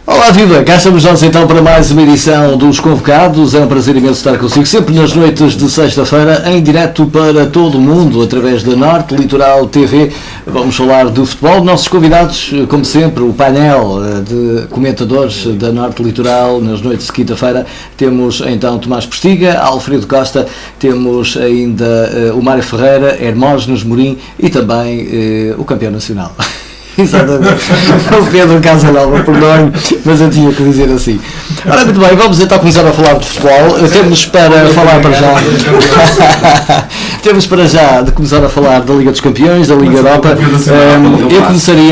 Olá, viva! Cá estamos nós então para mais uma edição dos Convocados. É um prazer imenso estar consigo, sempre nas noites de sexta-feira, em direto para todo o mundo, através da Norte Litoral TV. Vamos falar do futebol. Nossos convidados, como sempre, o painel de comentadores da Norte Litoral, nas noites de quinta-feira. Temos então Tomás Postiga, Alfredo Costa, temos ainda o Mário Ferreira, Hermógenes Morim e também o campeão nacional. Exatamente, o Pedro Casanova, perdoe-me, mas eu tinha que dizer assim. Ora, muito bem, vamos então começar a falar de futebol. Temos para falar para já temos para já de começar a falar da Liga dos Campeões, da Liga Europa.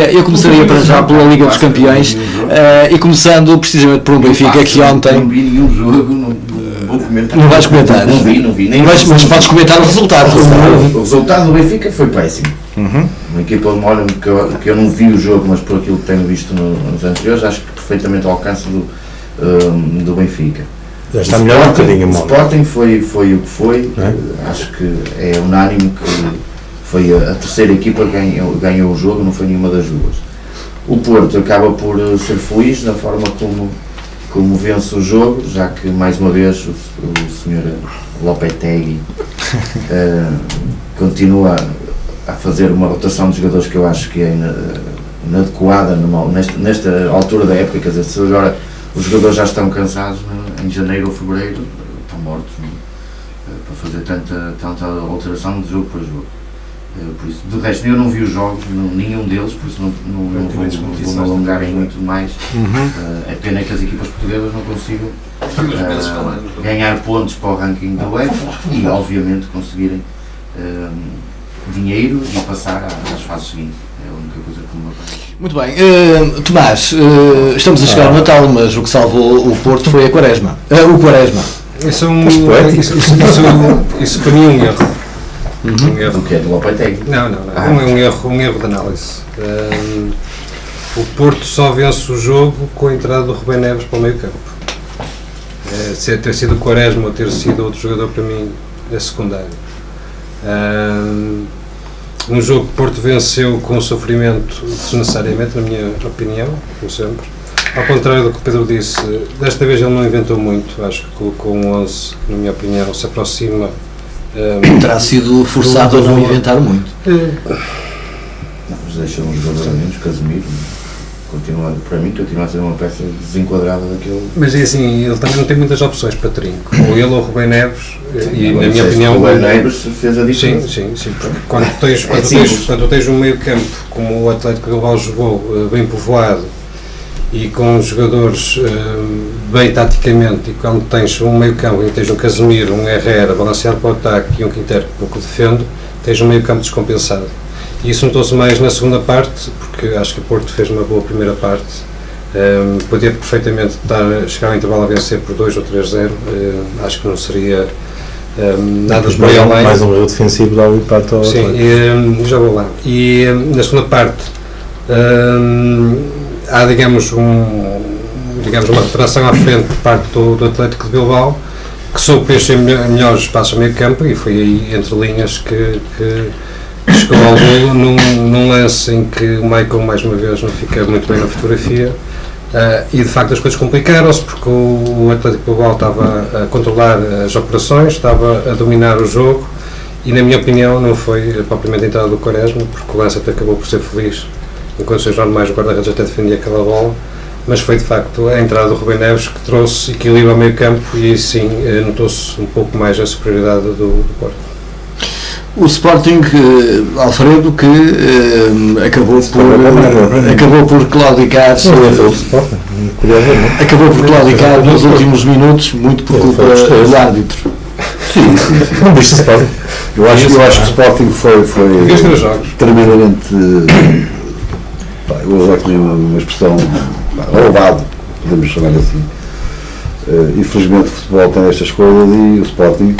Eu começaria para já pela Liga dos Campeões e começando precisamente por um Benfica que ontem... Não vi nenhum jogo, vou comentar. Não vais comentar? Não vi. Mas podes comentar o resultado. O resultado do Benfica foi péssimo. Uma equipa de Molho que eu não vi o jogo, mas por aquilo que tenho visto nos anteriores, acho que perfeitamente ao alcance do Benfica. Já está melhor um bocadinho. O Sporting foi o que foi. Acho que é unânime que foi a terceira equipa que ganhou o jogo, não foi nenhuma das duas. O Porto acaba por ser feliz na forma como vence o jogo, já que mais uma vez o Sr. Lopetegui continua a fazer uma rotação de jogadores que eu acho que é inadequada nesta altura da época. Quer dizer, se agora os jogadores já estão cansados, em janeiro ou fevereiro estão mortos para fazer tanta alteração de jogo para jogo. Por isso, de resto, eu não vi os jogos, nenhum deles, por isso não vou me alongar em muito mais. É pena que as equipas portuguesas não consigam ganhar pontos para o ranking da UEFA e, obviamente, conseguirem dinheiro e passar às fases seguintes. É a única coisa que me aparece. Muito bem, Tomás, estamos a chegar ao Natal, mas o que salvou o Porto foi a Quaresma. O Quaresma. Isso para mim é um erro. Um erro. Do que é do Lopetegui? Não. Um erro de análise. O Porto só vence o jogo com a entrada do Rubén Neves para o meio campo. Ter sido o Quaresma ou ter sido outro jogador, para mim é secundário. Um jogo que o Porto venceu com sofrimento desnecessariamente, na minha opinião, como sempre. Ao contrário do que o Pedro disse, desta vez ele não inventou muito. Acho que colocou um 11, na minha opinião, se aproxima. Terá sido forçado a não inventar muito. Mas deixa um jogador a menos, Casemiro. Para mim continua a ser uma peça desenquadrada daquele. Mas é assim, ele também não tem muitas opções para trinco. Ou ele ou o Rubén Neves, e na minha opinião. O Rubén Neves fez a diferença. Sim, porque quando tens um meio campo como o Atlético Bilbao jogou, bem povoado e com jogadores bem taticamente, e quando tens um meio campo e tens um Casemiro, um Herrera balanceado para o ataque e um Quintero que pouco defende, tens um meio campo descompensado. E isso notou-se mais na segunda parte, porque acho que o Porto fez uma boa primeira parte. Podia perfeitamente chegar ao intervalo a vencer por 2 ou 3-0. Acho que não seria nada de bem além. Mais um erro defensivo dá o empate ao Sim, já vou lá. E na segunda parte há, digamos, uma recuperação à frente por parte do Atlético de Bilbao, que soube preencher melhores espaços ao meio campo, e foi aí entre linhas que chegou ao golo num lance em que o Michael mais uma vez não fica muito bem na fotografia, e de facto as coisas complicaram-se porque o Atlético Bilbao estava a controlar as operações, estava a dominar o jogo, e na minha opinião não foi propriamente a entrada do Quaresma, porque o lance até acabou por ser feliz, em condições normais o guarda-redes até defendia aquela bola, mas foi de facto a entrada do Rubén Neves que trouxe equilíbrio ao meio campo, e aí sim notou-se um pouco mais a superioridade do Porto. O Sporting, Alfredo, que acabou por claudicar nos últimos minutos, muito por culpa do árbitro. Sim. Não viste o Sporting? Eu acho que o Sporting foi tremendamente, eu usar aqui uma expressão, roubado, podemos chamar assim. Infelizmente o futebol tem estas coisas, e o Sporting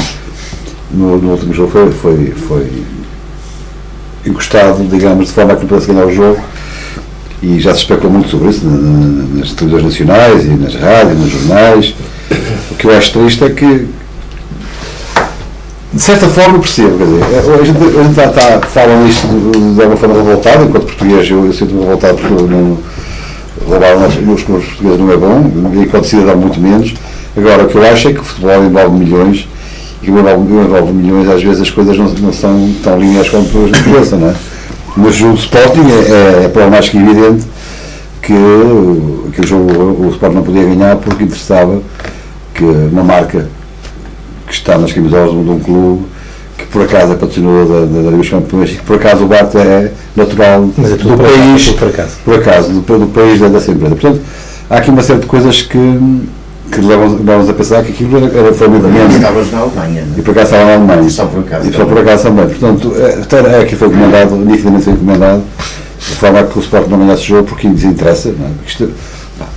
no último jogo foi encostado, digamos, de forma a que não pudesse ganhar o jogo, e já se especulou muito sobre isso nas televisões nacionais e nas rádios, nos jornais. O que eu acho triste é que, de certa forma, percebo, quer dizer, a gente fala nisto de uma forma revoltada. Enquanto português eu sinto-me revoltado porque roubar os clubes portugueses não é bom, e enquanto cidadão muito menos. Agora, o que eu acho é que o futebol envolve milhões, e envolve milhões, às vezes as coisas não são tão lineares como a gente pensa, não é? Mas o Sporting é para mais que evidente que o jogo o Sporting não podia ganhar porque interessava que uma marca que está nas camisolas de um clube que por acaso é patrocinador da Liga dos Campeões e que por acaso o Bart é natural do país, por acaso, do país dessa empresa. Portanto, há aqui uma série de coisas que levam-nos a pensar que aquilo era família. Estavas na Alemanha, não é? E por acaso estava na Alemanha. E só por acaso também. Portanto, aqui foi encomendado, nitidamente foi encomendado, de forma que o Sport não ganhasse o jogo porque lhes interessa. Não é?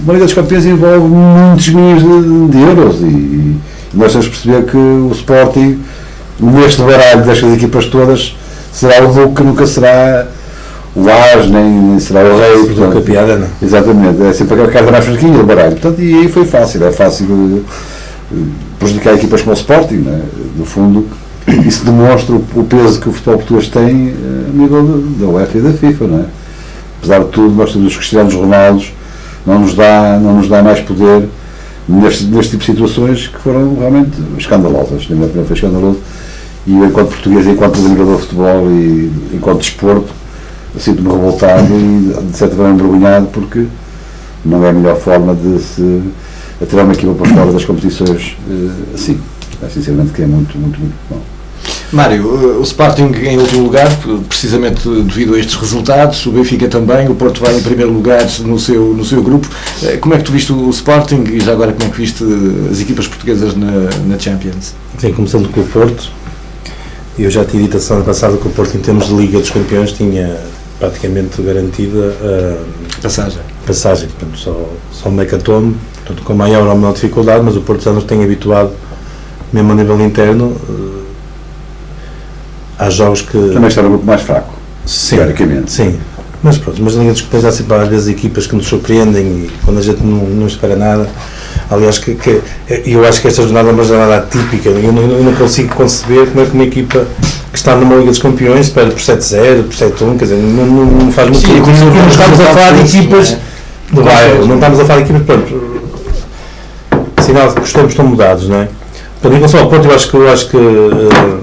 Uma Liga dos Campeões envolve muitos milhões de euros e nós temos de perceber que o Sporting, neste baralho destas equipas todas, será o Duque, que nunca será o As, nem será o Rei. Portanto, piada, não. Exatamente, é sempre aquela carta mais fresquinha do baralho. Portanto, e aí foi fácil, é fácil prejudicar equipas como o Sporting, né? No fundo, isso demonstra o peso que o futebol português tem a nível da UEFA e da FIFA, não é? Apesar de tudo, nós temos os Cristianos Ronaldos, não nos dá mais poder neste tipo de situações que foram realmente escandalosas. Na minha opinião foi escandaloso, e eu, enquanto português, enquanto admirador de futebol e enquanto desporto, sinto-me revoltado e de certa forma envergonhado, porque não é a melhor forma de se atirar uma equipa para fora das competições assim. Sinceramente que é muito bom. Mário, o Sporting em último lugar, precisamente devido a estes resultados, o Benfica também, o Porto vai em primeiro lugar no seu grupo. Como é que tu viste o Sporting e já agora como é que viste as equipas portuguesas na Champions? Sim, começando com o Porto, eu já tinha dito a semana passada que o Porto, em termos de Liga dos Campeões, tinha praticamente garantida a passagem, portanto, só o hecatombe, portanto, com maior ou menor dificuldade, mas o Porto já nos tem habituado, mesmo a nível interno, há jogos que... Também está no grupo mais fraco, teoricamente. Sim, mas pronto, mas na Liga dos Campeões há sempre às vezes equipas que nos surpreendem e quando a gente não espera nada. Aliás, eu acho que esta jornada é uma jornada atípica, eu não consigo conceber como é que uma equipa que está numa Liga dos Campeões perde por 7-0, por 7-1, quer dizer, não faz muito sentido. Não estamos a falar de equipas do bairro, não estamos a falar de equipas, pronto, sinal que os tempos estão mudados, não é? Em relação ao Porto, eu acho que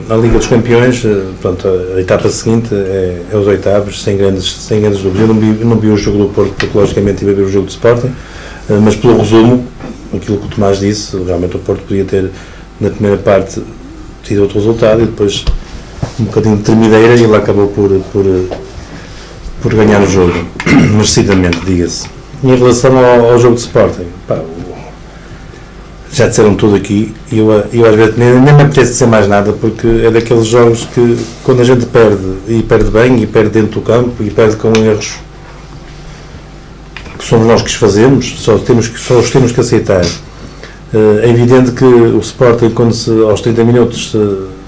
a Liga dos Campeões, pronto, a etapa seguinte é os oitavos, sem grandes dúvidas. Eu não vi o jogo do Porto, porque logicamente tive a ver o jogo do Sporting, mas pelo resumo, aquilo que o Tomás disse, realmente o Porto podia ter, na primeira parte, tido outro resultado e depois um bocadinho de tremideira e ele acabou por ganhar o jogo, merecidamente, diga-se. Em relação ao jogo de Sporting, já disseram tudo aqui e eu às vezes nem me apetece dizer mais nada, porque é daqueles jogos que quando a gente perde, e perde bem, e perde dentro do campo, e perde com erros que somos nós que os fazemos, só os temos que aceitar. É evidente que o Sporting, quando aos 30 minutos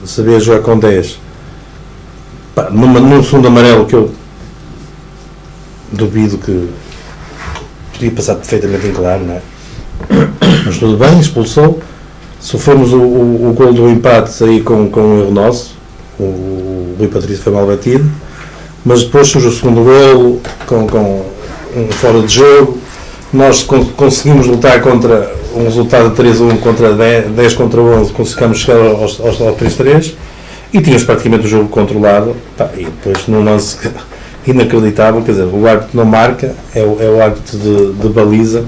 se vê jogar com 10, num segundo amarelo que eu duvido que podia passar perfeitamente em claro, não é? Mas tudo bem, expulsou, sofremos o gol do empate aí com um erro nosso, o Rui Patrício foi mal batido, mas depois surge o segundo golo com um fora de jogo, nós conseguimos lutar contra um resultado de 3-1 contra 10 contra 11, conseguimos chegar aos 3-3 e tínhamos praticamente o jogo controlado, e depois num lance inacreditável, quer dizer, o árbitro não marca, é o árbitro de baliza,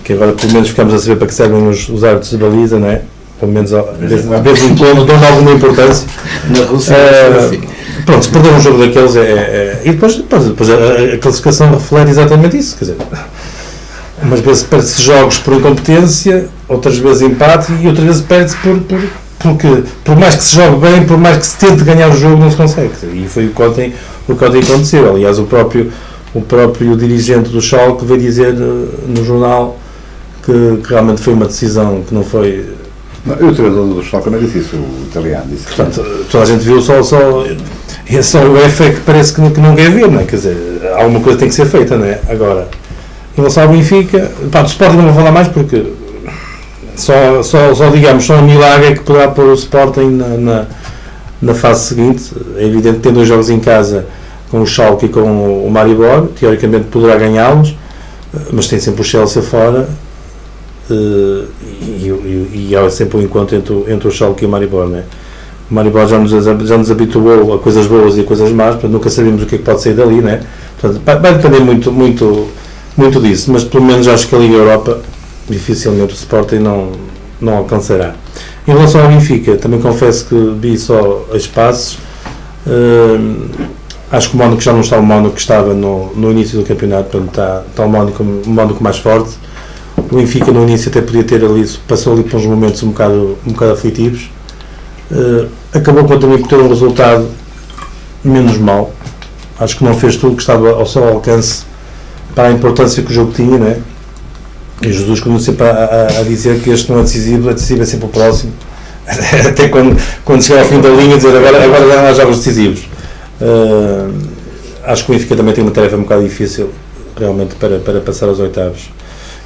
que agora pelo menos ficamos a saber para que servem os árbitros de baliza, não é? Pelo menos às vezes em plano dão alguma importância. Na Rússia pronto, se perder um jogo daqueles e depois a classificação reflete exatamente isso, quer dizer, umas vezes perde-se jogos por incompetência, outras vezes empate e outras vezes perde-se porque por mais que se jogue bem, por mais que se tente ganhar o jogo, não se consegue, e foi o que ontem aconteceu. Aliás, o próprio dirigente do Schalke veio dizer no jornal que realmente foi uma decisão que não foi... O treinador do Schalke não disse isso, o italiano disse. Portanto, toda a gente viu só o UEFA que parece que não quer ver, não é? Quer dizer, alguma coisa tem que ser feita, não é? Agora, em relação ao Benfica, do Sporting não vou falar mais porque só digamos, só um milagre é que poderá pôr o Sporting na fase seguinte. É evidente que tem 2 jogos em casa com o Schalke e com o Maribor, teoricamente poderá ganhá-los, mas tem sempre o Chelsea fora, e há sempre um encontro entre o Schalke e o Maribor, né? O Maribor já nos habituou a coisas boas e a coisas más, portanto nunca sabemos o que é que pode sair dali, né? Portanto, vai depender muito disso, mas pelo menos acho que a Liga Europa dificilmente o Sporting não alcançará. Em relação ao Benfica, também confesso que vi só as passes. Acho que o Mónaco já não está o Mónaco que estava no início do campeonato, portanto está o Mónaco mais forte. O Benfica no início até podia ter ali, passou ali por uns momentos um bocado aflitivos. Acabou também por ter um resultado menos mau. Acho que não fez tudo que estava ao seu alcance para a importância que o jogo tinha, né? E Jesus continua sempre a dizer que este não é decisivo é sempre o próximo. Até quando chegar ao fim da linha, dizer agora já não há jogos decisivos. Acho que o Benfica também tem uma tarefa um bocado difícil realmente para passar aos oitavos.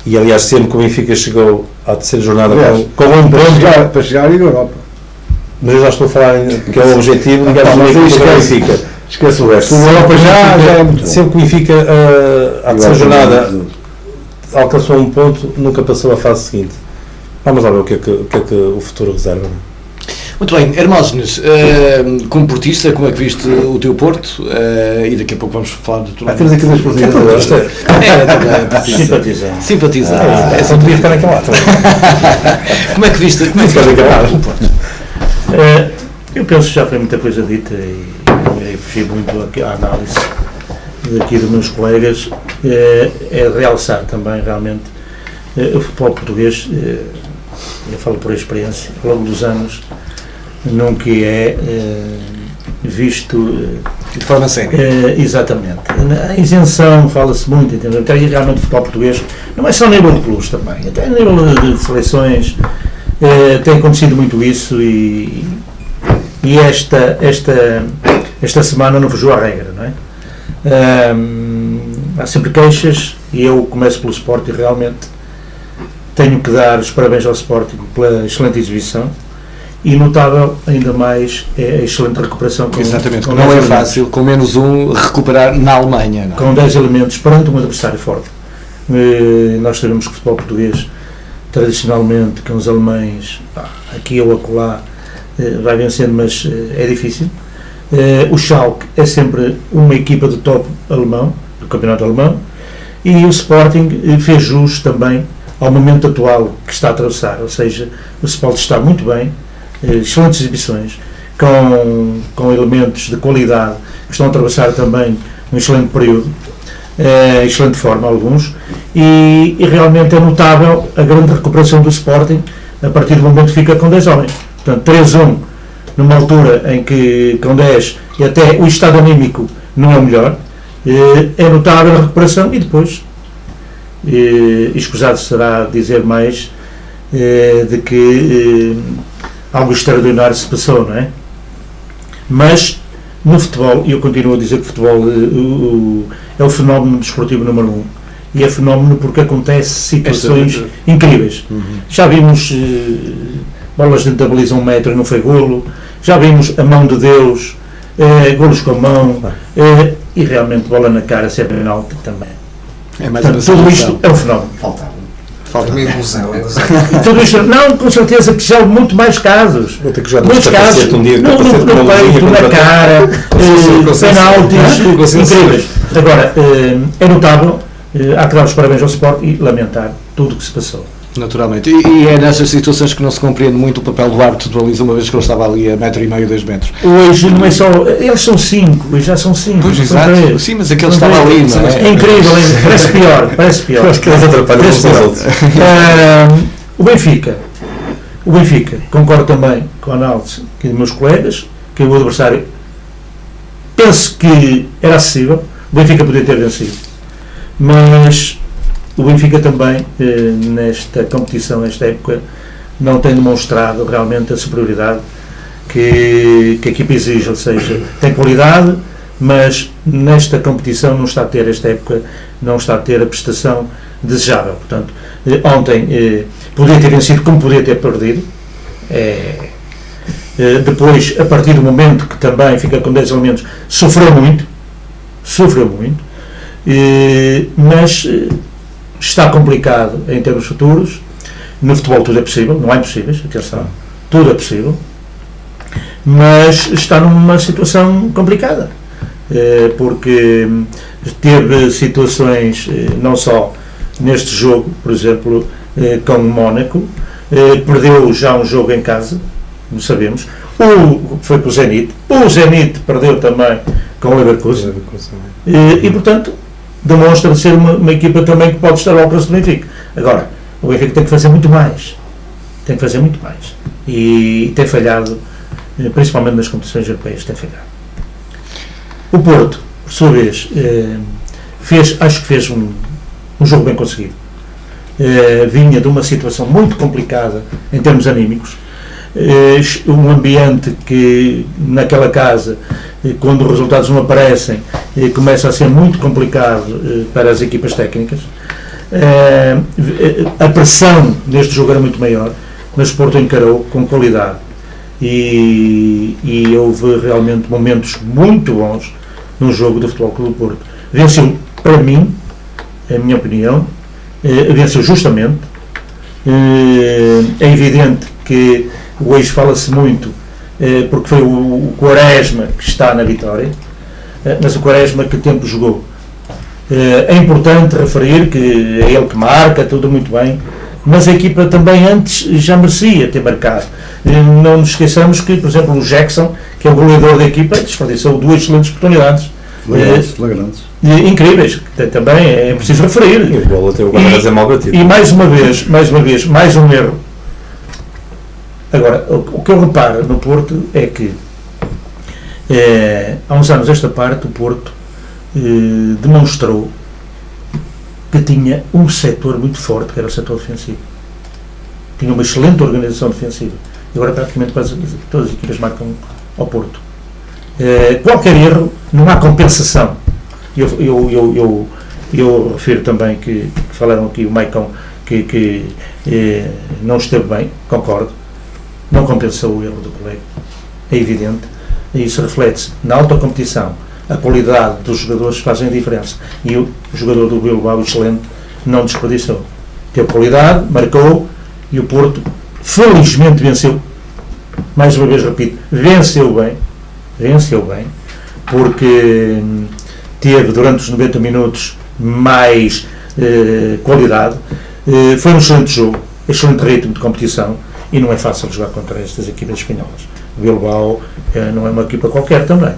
E aliás, sempre que o Benfica chegou à terceira jornada com um ponto para chegar à Liga Europa. Mas eu já estou a falar que é o objetivo, ninguém o Benfica. Esquece o resto. O Europa já é muito bom. Sempre que o Benfica à terceira jornada alcançou um ponto, nunca passou à fase seguinte. Vamos lá ver o que é que o futuro reserva. Muito bem, Hermógenes, como portista, como é que viste o teu Porto? E daqui a pouco vamos falar do teu. Temos aqui dois portistas. Simpatizar. É só podia ficar naquele lado. Como é que viste o Porto? Eu penso que já foi muita coisa dita e fugi muito aqui à análise daqui dos meus colegas. É realçar também realmente o futebol português. Eu falo por experiência, ao longo dos anos nunca é visto de forma séria. Exatamente. A isenção fala-se muito, entendeu? Então, realmente o futebol português não é só a nível de clubes também, até a nível de seleções tem acontecido muito isso e esta semana não fugiu à regra, não é? Há sempre queixas e eu começo pelo Sporting. Realmente tenho que dar os parabéns ao Sporting pela excelente exibição e notável ainda mais a excelente recuperação. Exatamente, não é fácil, com menos um, recuperar na Alemanha. Não? Com 10 elementos perante um adversário forte. Nós sabemos que o futebol português, tradicionalmente, com os alemães, aqui ou acolá, vai vencendo, mas é difícil. O Schalke é sempre uma equipa de top alemão, do campeonato alemão, e o Sporting fez jus também ao momento atual que está a atravessar, ou seja, o Sporting está muito bem, excelentes exibições, com elementos de qualidade que estão a atravessar também um excelente período, excelente forma alguns, e realmente é notável a grande recuperação do Sporting a partir do momento que fica com 10 homens. Portanto, 3-1 numa altura em que com 10 e até o estado anímico não é o melhor, é notável a recuperação e depois escusado será dizer mais de que algo extraordinário se passou, não é? Mas no futebol, e eu continuo a dizer que o futebol é o fenómeno desportivo número 1 e é fenómeno porque acontece situações incríveis. Já vimos bolas dentro da baliza 1 metro e não foi golo, já vimos a mão de Deus, golos com a mão, e realmente bola na cara se é penalti também. Portanto, tudo isto é um fenómeno. Falta uma ilusão. Tudo isto, não, com certeza que já há muito mais casos. Vou ter que jogar muitos casos um dia, no peito, na cara, penaltis incríveis. Agora, é notável, há que dar os parabéns ao Sport e lamentar tudo o que se passou. Naturalmente. E é nessas situações que não se compreende muito o papel do árbitro de baliza, uma vez que ele estava ali a 1,5 m, 2 metros. Hoje não é só. Eles são 5, hoje já são 5. Pois, exato. Sim, mas aquele estava ali, não é? É incrível, parece pior. Acho que eles atrapalham uns aos outros. O Benfica, concordo também com a análise dos meus colegas, que o adversário penso que era acessível, o Benfica podia ter vencido, mas o Benfica também, nesta competição, nesta época, não tem demonstrado realmente a superioridade que a equipa exige, ou seja, tem qualidade, mas nesta competição não está a ter, esta época, não está a ter a prestação desejável. Portanto, ontem podia ter vencido como podia ter perdido. Depois, a partir do momento que também fica com 10 elementos, sofreu muito, mas está complicado em termos futuros. No futebol tudo é possível, não há impossíveis, atenção, tudo é possível, mas está numa situação complicada, porque teve situações, não só neste jogo, por exemplo, com o Mónaco, perdeu já um jogo em casa, não sabemos, foi com o Zenit perdeu também com o Leverkusen, e portanto demonstra ser uma equipa também que pode estar ao alcance do Benfica. Agora, o Benfica tem que fazer muito mais, e tem falhado, principalmente nas competições europeias, tem falhado. O Porto, por sua vez, acho que fez um jogo bem conseguido. Vinha de uma situação muito complicada em termos anímicos, um ambiente que naquela casa, quando os resultados não aparecem, começa a ser muito complicado para as equipas técnicas. A pressão neste jogo era muito maior, mas o Porto encarou com qualidade e houve realmente momentos muito bons no jogo do Futebol Clube do Porto. Venceu, para mim, a minha opinião, venceu justamente. É evidente que hoje fala-se muito porque foi o Quaresma que está na vitória, mas o Quaresma que tempo jogou? É importante referir que é ele que marca, tudo muito bem, mas a equipa também antes já merecia ter marcado. Não nos esqueçamos que, por exemplo, o Jackson, que é o goleador da equipa, desperdiçou 2 excelentes oportunidades. Flagrantes. Incríveis, que também é preciso referir. E mais uma vez, mais um erro. Agora, o que eu reparo no Porto é que há uns anos esta parte o Porto demonstrou que tinha um setor muito forte, que era o setor defensivo. Tinha uma excelente organização defensiva. E agora praticamente quase todas as equipas marcam ao Porto. Qualquer erro, não há compensação. Eu refiro também que falaram aqui o Maicon que não esteve bem, concordo, não compensou o erro do colega, é evidente, e isso reflete-se na alta competição. A qualidade dos jogadores fazem a diferença, e o jogador do Bilbao, excelente, não desperdiçou, teve qualidade, marcou, e o Porto felizmente venceu. Mais uma vez repito, venceu bem, porque teve durante os 90 minutos mais qualidade. Foi um excelente jogo, excelente ritmo de competição, e não é fácil jogar contra estas equipas espanholas. O Bilbao não é uma equipa qualquer também.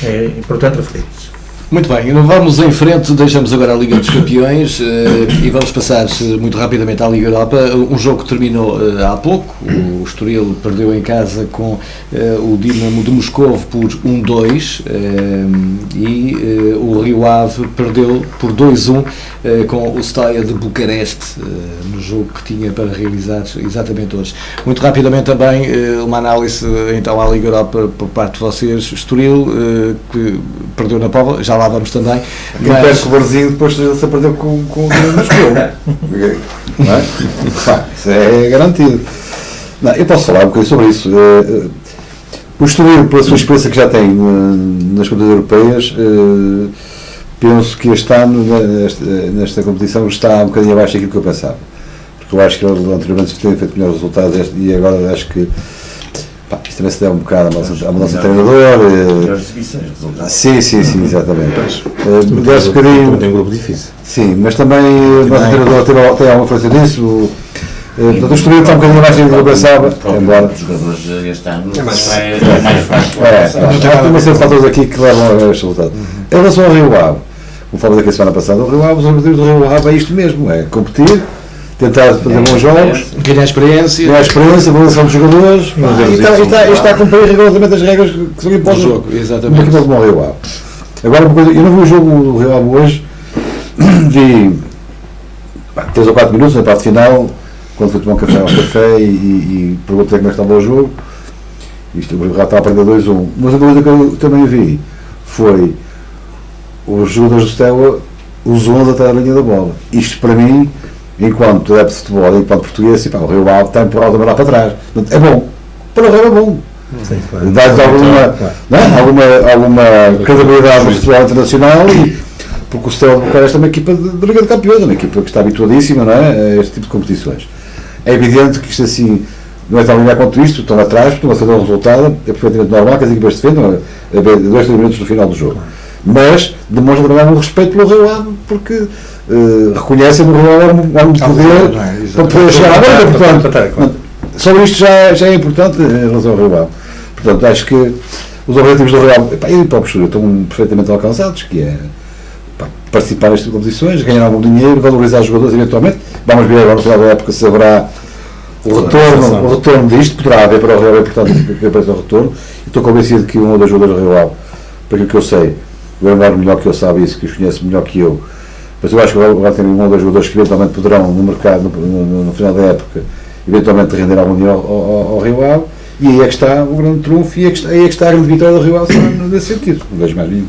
É importante referir isso. Muito bem, vamos em frente, deixamos agora a Liga dos Campeões e vamos passar muito rapidamente à Liga Europa. Um jogo que terminou há pouco, o Estoril perdeu em casa com o Dinamo de Moscovo por 1-2 e o Rio Ave perdeu por 2-1 com o Steaua de Bucareste no jogo que tinha para realizar exatamente hoje. Muito rapidamente também uma análise então à Liga Europa por parte de vocês. Estoril que perdeu na Póvoa, já lá vamos também. Mas perde o Barzinho, depois se perdeu com o Moscou. Não é? Isso é garantido. Não, eu posso falar um bocadinho sobre isso. O Estoril, pela sua experiência que já tem nas competições europeias, penso que este ano, nesta competição, está um bocadinho abaixo daquilo que eu pensava. Porque eu acho que ele anteriormente tem feito melhores resultados e agora acho que isto também se deve um bocado à mudança de treinador. Sim, exatamente. Deve um bocadinho. Tem um grupo difícil. Sim, mas também o nosso treinador tem alguma influência nisso. Portanto, o Estoril está um bocadinho abaixo daquilo que eu pensava. Embora Os jogadores este ano É mais fácil. Há uma série de fatores aqui que levam a este resultado. Em relação ao Rio Ave, como falamos aqui a semana passada, o Rio Ave, os objetivos do Rio Ave é isto mesmo: é competir, tentar fazer bons jogos, ganhar experiência, avaliação dos jogadores, e está a cumprir rigorosamente as regras que são impostas do jogo, exatamente. equipa como o Rio Ave. Agora, uma coisa, eu não vi o jogo do Rio Ave hoje, vi 3 ou 4 minutos na parte final, quando fui tomar um café ao café e perguntei como é que estava o jogo. Isto, o Rio Ave estava a perder 2-1. Mas a coisa que eu também vi foi os jogadores do Steaua, os 11 até a linha da bola. Isto para mim, enquanto adepto de futebol, enquanto português, o Rio Ave está empurrado também lá para trás. É bom. Para o Rio é bom. Dá-lhes alguma credibilidade no futebol internacional porque o Steaua de Bucareste é uma equipa de Liga de Campeões, é uma equipa que está habituadíssima, não é, a este tipo de competições. É evidente que isto assim não é tão linear quanto isto, estão atrás, estão a fazer um resultado, é perfeitamente normal que as equipas defendam a 2-3 minutos do final do jogo. Mas demonstra também um respeito pelo Rio Ave, porque reconhecem no Rio Ave um poder para poder chegar à bola, portanto, só isto já é importante em relação ao Rio Ave. Portanto, acho que os objetivos do Rio Ave e para a postura estão perfeitamente alcançados, que é participar nestas competições, ganhar algum dinheiro, valorizar os jogadores eventualmente. Vamos ver agora no final da época se haverá o retorno disto, poderá haver para o Rio Ave, portanto, que apareça o retorno. E estou convencido que um ou dois jogadores do Rio Ave, para aquilo que eu sei, o Leonardo melhor que eu sabe isso, que os conhece melhor que eu, mas eu acho que agora tem um ou dois jogadores que eventualmente poderão, no mercado, no final da época, eventualmente render algum dinheiro ao Rio Ave, e aí é que está o grande trunfo, e aí é que está a grande vitória do Rio Ave nesse sentido, não vejo mais nenhum.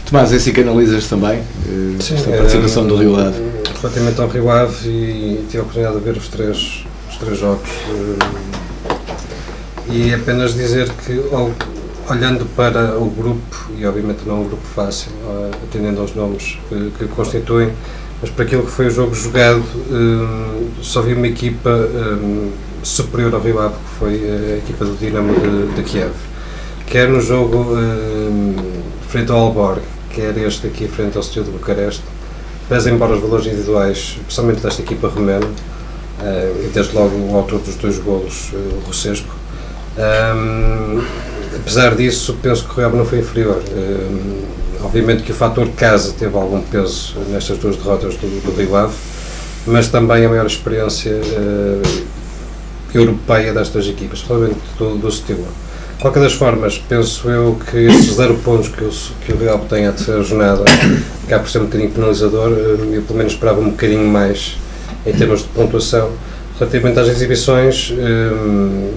Tomás, é assim que analisas também esta participação do Rio Ave? Relativamente ao Rio Ave, e tive a oportunidade de ver os três jogos, e apenas dizer que, olhando para o grupo, e obviamente não é um grupo fácil, atendendo aos nomes que constituem, mas para aquilo que foi o jogo jogado, só vi uma equipa superior ao Rio Ave, que foi a equipa do Dinamo de Kiev. Quer no jogo frente ao Alborg, quer este aqui frente ao Steaua de Bucareste, pese embora os valores individuais, especialmente desta equipa romena, e desde logo o autor dos 2 golos, o Rossesco, apesar disso, penso que o Rio Ave não foi inferior. Obviamente que o fator casa teve algum peso nestas 2 derrotas do Rio Ave, mas também a maior experiência europeia destas equipas, especialmente do Steaua. De qualquer das formas, penso eu que estes 0 pontos que o Rio Ave tem à terceira jornada acaba por ser um bocadinho penalizador. Eu pelo menos esperava um bocadinho mais em termos de pontuação. Relativamente às exibições,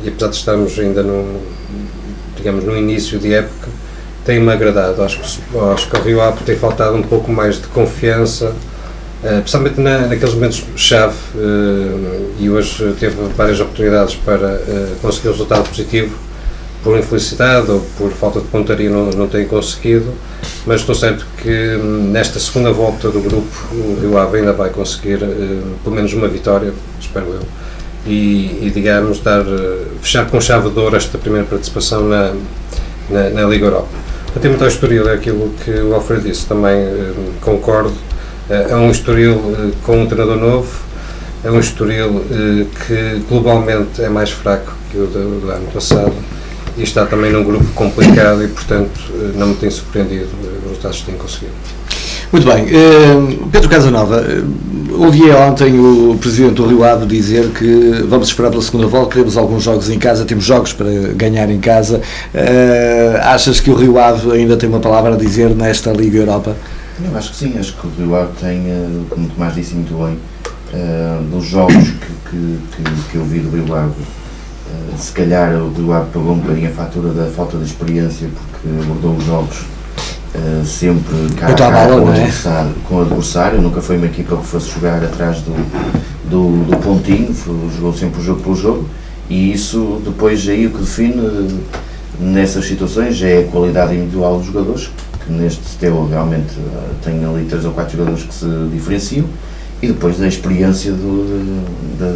e apesar de estarmos ainda no início de época, tem-me agradado. Acho que ao Rio Ave tem faltado um pouco mais de confiança, especialmente naqueles momentos-chave, e hoje teve várias oportunidades para conseguir um resultado positivo. Por infelicidade ou por falta de pontaria não tem conseguido, mas estou certo que nesta segunda volta do grupo o Rio Ave ainda vai conseguir pelo menos uma vitória, espero eu, e digamos fechar com chave de ouro esta primeira participação na Liga Europa. Relativamente ao Estoril, é aquilo que o Alfredo disse, também concordo. É um Estoril com um treinador novo, é um Estoril que globalmente é mais fraco que o do ano passado, e está também num grupo complicado e, portanto, não me tem surpreendido os resultados que tem conseguido. Muito bem. Pedro Casanova, ouvi ontem o Presidente do Rio Ave dizer que vamos esperar pela segunda volta, queremos alguns jogos em casa, temos jogos para ganhar em casa. Achas que o Rio Ave ainda tem uma palavra a dizer nesta Liga Europa? Eu acho que sim, acho que o Rio Ave tem, como o Tomás disse muito bem, dos jogos que eu vi do Rio Ave, se calhar o Rio Ave pagou um bocadinho a fatura da falta de experiência, porque abordou os jogos sempre cara a cara com o adversário, nunca foi uma equipa que fosse jogar atrás do pontinho, jogou sempre o jogo pelo jogo, e isso depois aí o que define nessas situações é a qualidade individual dos jogadores, que neste Steaua realmente tem ali 3 ou 4 jogadores que se diferenciam, e depois da experiência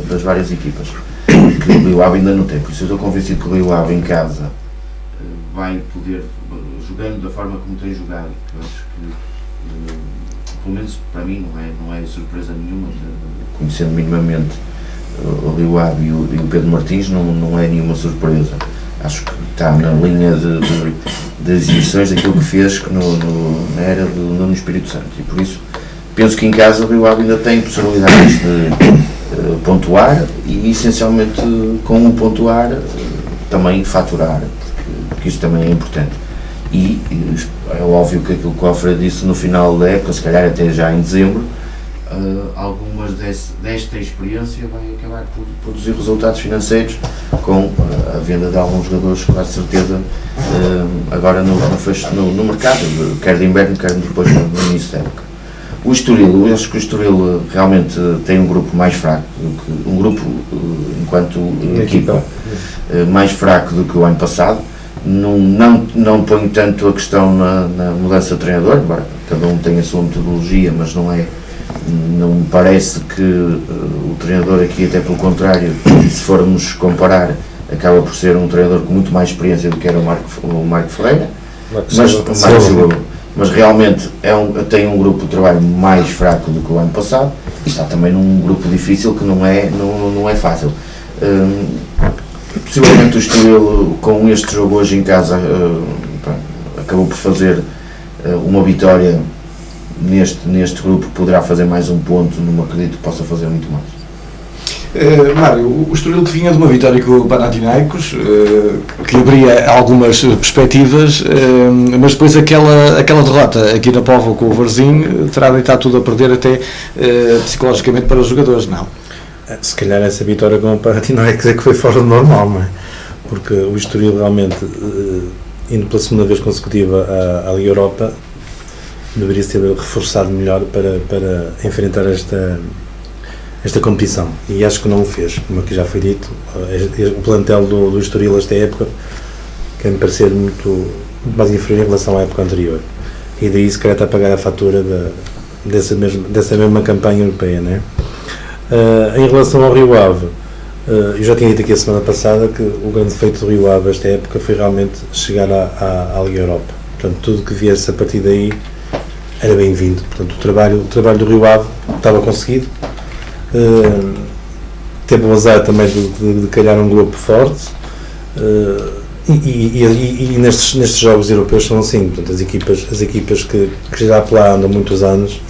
das várias equipas, que o Rio Ave ainda não tem. Por isso eu estou convencido que o Rio Ave em casa vai poder, jogando da forma como tem jogado, que eu acho que, pelo menos para mim, não é surpresa nenhuma, conhecendo minimamente o Rio Ave e o Pedro Martins, não é nenhuma surpresa. Acho que está na linha de exibições daquilo que fez na era do Nuno Espírito Santo, e por isso penso que em casa o Rio Ave ainda tem possibilidades de pontuar e essencialmente com o pontuar também faturar, porque isso também é importante. E é óbvio que aquilo que o Alfredo disse no final da época, se calhar até já em dezembro, algumas desta experiência vai acabar por produzir resultados financeiros com a venda de alguns jogadores, com certeza, agora no mercado, quer de inverno, quer depois no início da época. O Estoril, eu acho que o Estoril realmente tem um grupo mais fraco, enquanto equipa, mais fraco do que o ano passado. não ponho tanto a questão na mudança de treinador, embora cada um tem a sua metodologia, mas não me parece que o treinador aqui, até pelo contrário, se formos comparar, acaba por ser um treinador com muito mais experiência do que era o Marco Ferreira, mas realmente tem um grupo de trabalho mais fraco do que o ano passado e está também num grupo difícil que não é fácil. Possivelmente o Estoril, com este jogo hoje em casa, acabou por fazer uma vitória neste grupo, que poderá fazer mais um ponto, não acredito que possa fazer muito mais. Mário, o Estoril vinha de uma vitória com o Panathinaikos, que abria algumas perspectivas, mas depois aquela derrota aqui na Póvoa com o Varzim terá deitado tudo a perder até psicologicamente para os jogadores, não? Se calhar essa vitória com o Panathinaikos é que foi fora do normal, não é? Porque o Estoril realmente, indo pela segunda vez consecutiva à Liga Europa, deveria ser reforçado melhor para enfrentar esta competição, e acho que não o fez, como aqui já foi dito. O plantel do Estoril esta época quer me parecer muito mais inferior em relação à época anterior, e daí se calhar está a pagar a fatura dessa mesma campanha europeia, não é? Em relação ao Rio Ave, eu já tinha dito aqui a semana passada que o grande feito do Rio Ave esta época foi realmente chegar à Liga Europa. Portanto, tudo que viesse a partir daí era bem-vindo. Portanto, o trabalho do Rio Ave estava conseguido. Teve o azar também de calhar um grupo forte, e nestes jogos europeus são assim. Portanto, as equipas que já lá andam muitos anos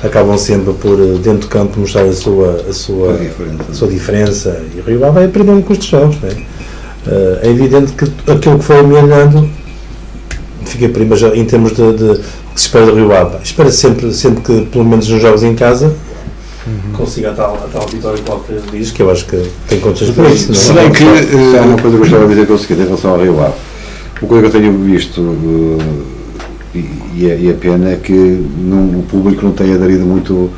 acabam sempre por, dentro do campo, mostrar a sua diferença, e o Rio Ave vai aprendendo com estes jogos, não é? É evidente que aquilo que foi amelhando fica prima já em termos de que se espera do Rio Ave. Espera sempre que, pelo menos nos jogos em casa, consiga a tal vitória que o Alfredo diz, que eu acho que tem condições para isso. Se bem que há uma coisa que eu gostava de dizer, que é o seguinte, em relação ao Rio Ave. Uma coisa que eu tenho visto, e a pena, é que o público não tem aderido muito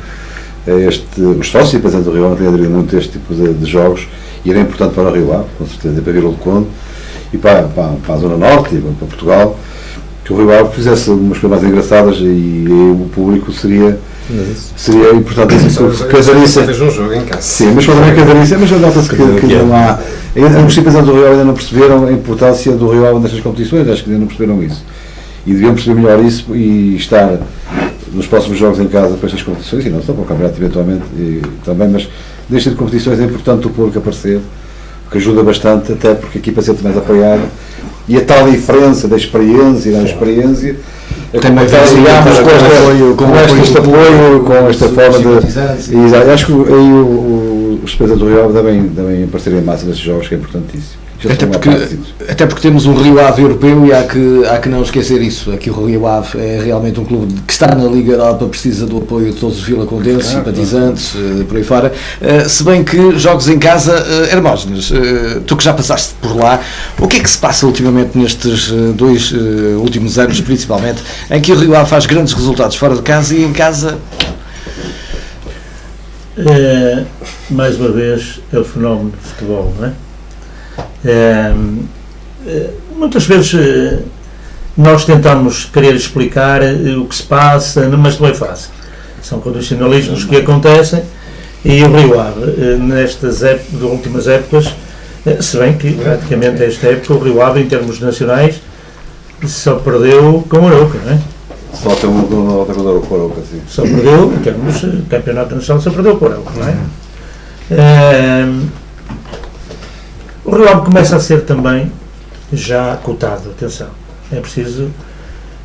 a os sócios e representantes do Rio Ave não têm aderido muito a este tipo de jogos, e era importante para o Rio Ave, com certeza, para Vila do Conde e para a Zona Norte e para Portugal, que o Rio Ave fizesse umas coisas mais engraçadas, e o público seria importante que aderisse. Fez um jogo em casa. Sim, mas também que aderisse, mas nota-se que não há. Os representantes do Rio Ave ainda não perceberam a importância do Rio Ave nestas competições, acho que ainda não perceberam isso. E deviam perceber melhor isso e estar nos próximos jogos em casa para estas competições, e não só para o campeonato eventualmente também, mas neste tipo de competições é importante o público aparecer, que ajuda bastante, até porque a equipa se sente mais apoiada, e a tal diferença da experiência também com este apoio, com esta forma de. Exato, acho que aí os representantes do Rio Ave devem aparecer em massa nestes jogos, que é importantíssimo. Até porque temos um Rio Ave europeu, e há que não esquecer isso. Aqui o Rio Ave é realmente um clube que está na Liga Europa, precisa do apoio de todos os vilacondenses, simpatizantes, por aí fora. Se bem que jogos em casa, Hermógenes, tu que já passaste por lá, o que é que se passa ultimamente nestes 2 últimos anos, principalmente, em que o Rio Ave faz grandes resultados fora de casa e em casa? Mais uma vez, é o fenómeno de futebol, não é? Muitas vezes nós tentamos querer explicar o que se passa, mas não é fácil. São condicionalismos que acontecem, e o Rio Ave, nestas últimas épocas, se bem que praticamente esta época o Rio Ave, em termos nacionais, só perdeu com o Arouca, não é? Só tem uma derrota com o Arouca, sim. Só perdeu, em termos de campeonato nacional, só perdeu com o Arouca, não é? O Rio Ave começa a ser também já cotado, atenção, é preciso,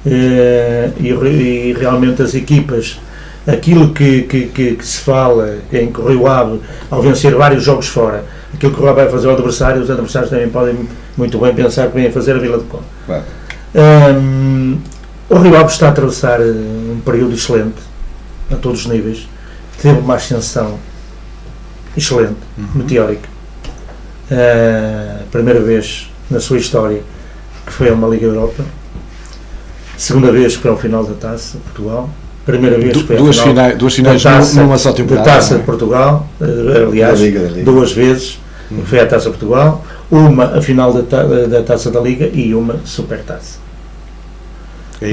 e realmente as equipas, aquilo que se fala em que o Rio Ave, ao vencer vários jogos fora, aquilo que o Rio Ave vai fazer ao adversário, os adversários também podem muito bem pensar que vêm a fazer a Vila do Conde. O Rio Ave está a atravessar um período excelente, a todos os níveis, teve uma ascensão excelente, meteórica. Primeira vez na sua história que foi a uma Liga Europa, segunda vez que foi ao final da Taça de Portugal, primeira vez que foi duas finais numa só temporada. Da Taça de Portugal, aliás, 2 vezes, foi à Taça de Portugal, uma a final da Taça da Liga e uma Supertaça. É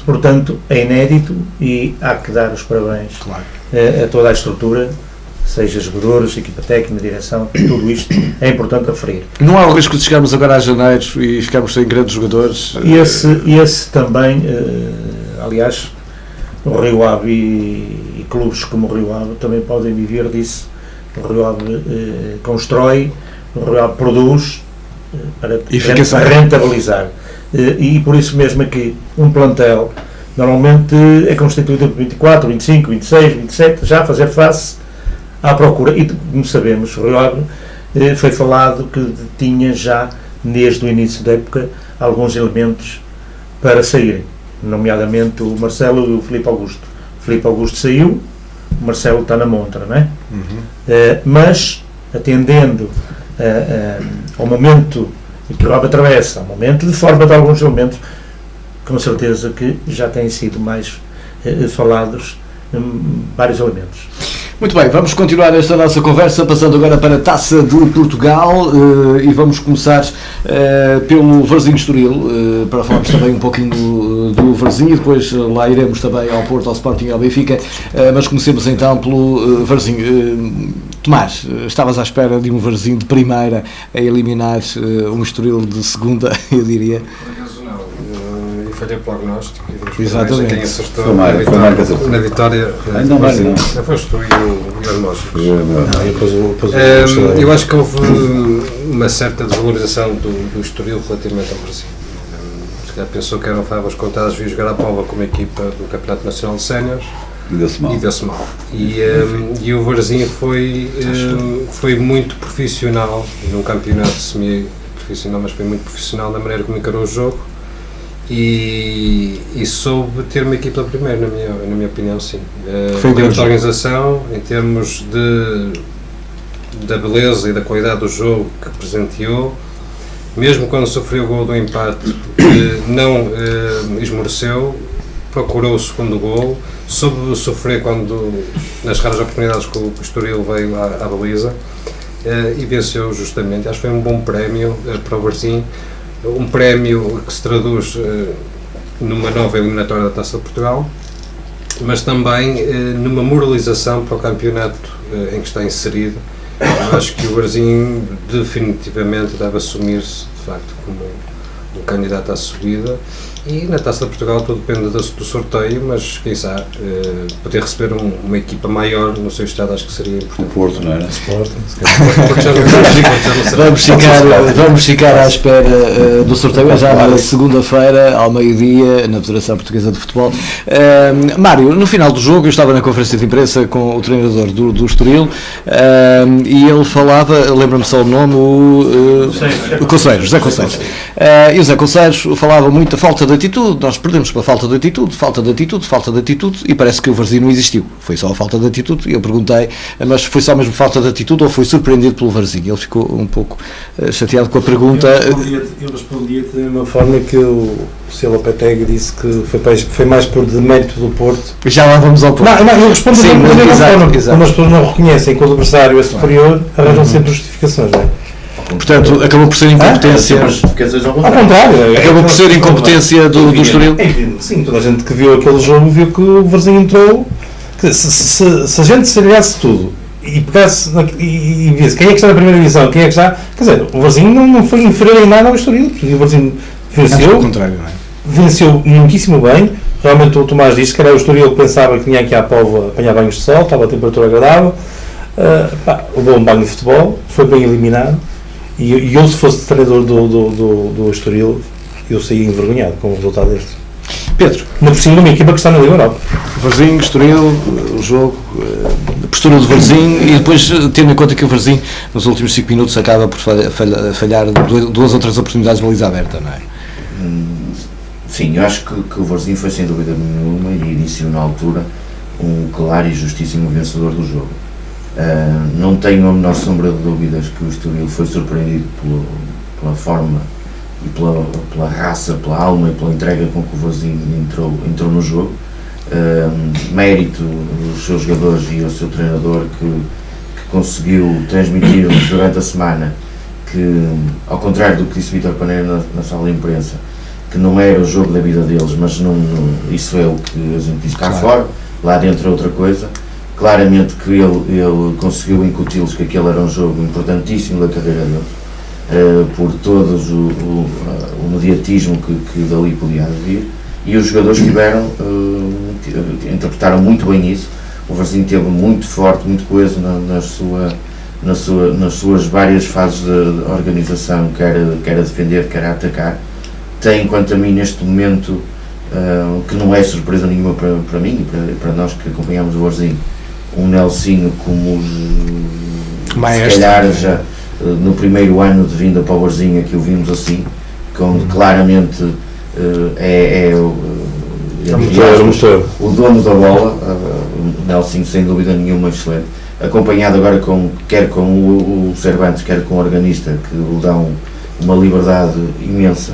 Portanto, é inédito e há que dar os parabéns a toda a estrutura, seja jogadores, equipa técnica, direção, tudo isto é importante referir. Não há o risco de chegarmos agora a janeiro e ficarmos sem grandes jogadores? Esse também, aliás, o Rio Ave e clubes como o Rio Ave também podem viver disso. O Rio Ave constrói, o Rio Ave produz para rentabilizar. E por isso mesmo aqui, um plantel normalmente é constituído por 24, 25, 26, 27, já a fazer face à procura. E como sabemos, o Rio Ave foi falado que tinha já, desde o início da época, alguns elementos para saírem, nomeadamente o Marcelo e o Filipe Augusto. O Filipe Augusto saiu, o Marcelo está na montra, não é? Mas, atendendo ao momento que o Rio atravessa, ao momento de forma de alguns elementos, com certeza que já têm sido mais falados vários elementos. Muito bem, vamos continuar esta nossa conversa, passando agora para a Taça de Portugal e vamos começar pelo Varzim Estoril, para falarmos também um pouquinho do Varzim e depois lá iremos também ao Porto, ao Sporting e ao Benfica, mas comecemos então pelo Varzim. Tomás, estavas à espera de um Varzim de primeira a eliminar um Estoril de segunda, eu diria? Por acaso não, falhei o prognóstico e exatamente. Quem acertou Foi mais na vitória ainda mais não foste tu e o Hermosos. Eu Eu acho que houve uma certa desvalorização do Estoril relativamente ao Varzim. Se calhar pensou que eram favas contadas, viu jogar a Póvoa como equipa do Campeonato Nacional de Séniores e deu-se mal. E o Varzim foi muito profissional num campeonato semi-profissional, mas foi muito profissional na maneira como encarou o jogo. E soube ter uma equipa primeiro, na minha opinião, sim. Em termos de organização, em termos da beleza e da qualidade do jogo que presenteou, mesmo quando sofreu o gol do empate, não esmoreceu, procurou o segundo gol, soube sofrer nas raras oportunidades que o Estoril veio à baliza e venceu justamente. Acho que foi um bom prémio para o Varzim. Um prémio que se traduz numa nova eliminatória da Taça de Portugal, mas também numa moralização para o campeonato em que está inserido. Eu acho que o Varzim definitivamente deve assumir-se, de facto, como um candidato à subida. E na Taça de Portugal tudo depende do sorteio, mas quem sabe poder receber uma equipa maior no seu estado, acho que seria importante. O Porto, não era? Vamos ficar à espera do sorteio, já na segunda-feira, ao meio-dia, na Federação Portuguesa de Futebol. Mário, no final do jogo, eu estava na conferência de imprensa com o treinador do Estoril e ele falava, lembra-me só o nome, o Conselho, José Conselho. E o José Conselho falava muito da falta de atitude, nós perdemos pela falta de atitude, e parece que o Varzim não existiu, foi só a falta de atitude. E eu perguntei, mas foi só mesmo falta de atitude ou foi surpreendido pelo Varzim? Ele ficou um pouco chateado com a pergunta. Eu respondi-te da mesma forma que o Silva Petegui disse que foi mais por demérito do Porto. Já lá vamos ao Porto. Não, eu respondo da mesma forma. Quando as pessoas não reconhecem que o adversário é superior, arranjam sempre justificações, não é? Portanto, acabou por ser incompetência. Ao contrário. Acabou por ser incompetência do Estoril. Sim, toda a gente que viu aquele jogo viu que o Varzim entrou. Se a gente se olhasse tudo e pegasse e visse quem é que está na primeira divisão, quem é que está. Quer dizer, o Varzim não foi inferior em nada ao Estoril. O Varzim venceu. Contrário, não é? Venceu muitíssimo bem. Realmente o Tomás disse que era o Estoril que pensava que tinha aqui à Póvoa apanhar banhos de sol, estava a temperatura agradável. Levou um banho de futebol, foi bem eliminado. E eu, se fosse treinador do Estoril, eu saía envergonhado com o resultado deste. Pedro, uma por cima de uma equipa que está na Liga Europa. Varzim, Estoril, o jogo, a postura do Varzim e depois tendo em conta que o Varzim nos últimos 5 minutos acaba por falhar 2 ou 3 oportunidades de baliza aberta, não é? Sim, eu acho que o Varzim foi sem dúvida nenhuma e iniciou na altura um claro e justíssimo vencedor do jogo. Não tenho a menor sombra de dúvidas que o Estoril foi surpreendido pela forma e pela raça, pela alma e pela entrega com que o Varzim entrou no jogo. Mérito dos seus jogadores e ao seu treinador que conseguiu transmitir-nos durante a semana que que, ao contrário do que disse Vítor Paneira na sala de imprensa, que não era o jogo da vida deles, mas isso é o que a gente diz cá fora, lá dentro é outra coisa. Claramente que ele conseguiu incuti-los que aquele era um jogo importantíssimo da carreira deles, por todo o mediatismo que dali podia vir, e os jogadores interpretaram muito bem isso. O Varzim teve muito forte, muito coeso nas suas várias fases de organização, quer a defender, quer a atacar. Tem, quanto a mim, neste momento, que não é surpresa nenhuma para mim e para nós que acompanhamos o Varzim, um Nelsinho como se calhar já no primeiro ano de vinda para o Varzim que o vimos assim, onde claramente o dono da bola, o Nelsinho sem dúvida nenhuma excelente, acompanhado agora quer com o Cervantes, quer com o Organista, que lhe dão uma liberdade imensa.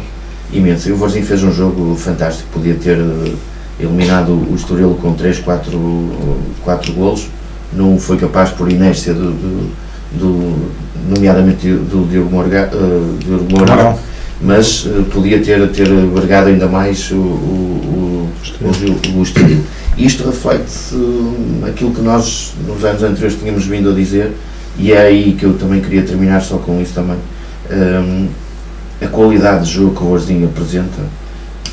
E o Varzim fez um jogo fantástico, podia ter eliminado o Estoril com 4 golos, não foi capaz por inércia nomeadamente do Diogo Mourão, mas podia ter vergado ainda mais o Estoril. Isto reflete aquilo que nós nos anos anteriores tínhamos vindo a dizer, e é aí que eu também queria terminar só com isso também. A qualidade de jogo que o Varzim apresenta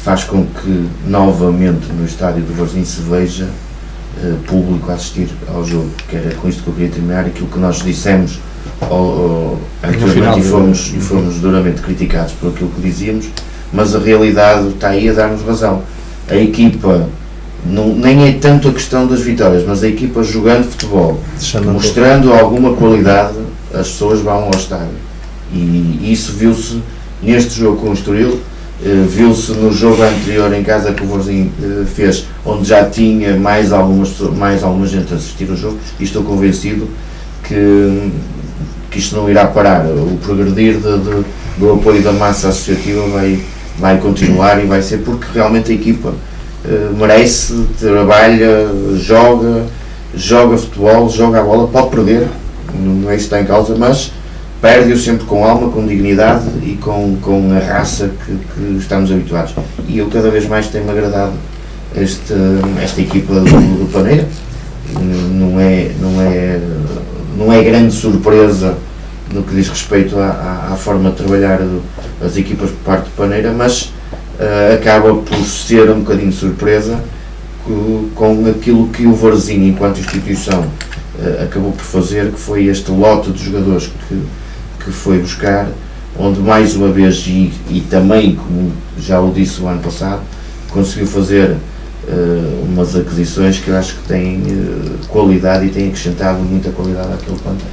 faz com que novamente no estádio do Varzim se veja público a assistir ao jogo, que era com isto que eu queria terminar. Aquilo que nós dissemos anteriormente e fomos duramente criticados por aquilo que dizíamos, mas a realidade está aí a dar-nos razão. A equipa, nem é tanto a questão das vitórias, mas a equipa jogando futebol, mostrando alguma qualidade, as pessoas vão ao estádio, e isso viu-se neste jogo com o Estoril, viu-se no jogo anterior em casa que o Varzim fez, onde já tinha mais alguma gente a assistir ao jogo, e estou convencido que isto não irá parar. O progredir do apoio da massa associativa vai continuar, e vai ser porque realmente a equipa merece, trabalha, joga futebol, joga a bola, pode perder, não é isso que está em causa, mas perde-o sempre com alma, com dignidade e com a raça que estamos habituados. E eu cada vez mais tenho-me agradado esta equipa do Paneira. Não é grande surpresa no que diz respeito à forma de trabalhar as equipas por parte do Paneira, mas acaba por ser um bocadinho de surpresa com aquilo que o Varzim, enquanto instituição, acabou por fazer, que foi este lote de jogadores que foi buscar, onde mais uma vez, e também, como já o disse o ano passado, conseguiu fazer umas aquisições que eu acho que têm qualidade e têm acrescentado muita qualidade àquele plantel.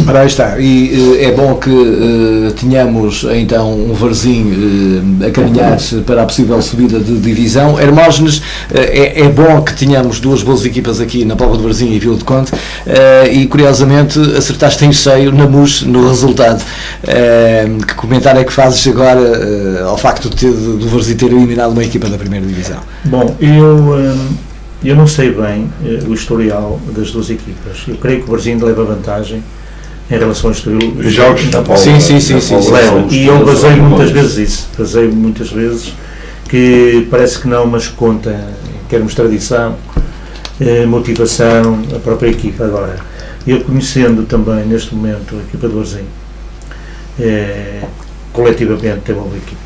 Ora, aí está, e é bom que tenhamos então um Varzim a caminhar para a possível subida de divisão. Hermógenes, é bom que tenhamos duas boas equipas aqui na Póvoa de Varzim e Vila de Conde, e curiosamente acertaste em cheio na MUS no resultado. Que comentário é que fazes agora ao facto do Varzim ter eliminado uma equipa da primeira divisão? Bom, eu não sei bem o historial das duas equipas. Eu creio que o Varzim leva vantagem em relação ao Estoril. Os jogos da Póvoa. Sim. E eu baseio muitas vezes que parece que não, mas conta em termos de tradição, motivação, a própria equipa. Agora, eu conhecendo também neste momento a equipa do Varzim, coletivamente tem uma boa equipa,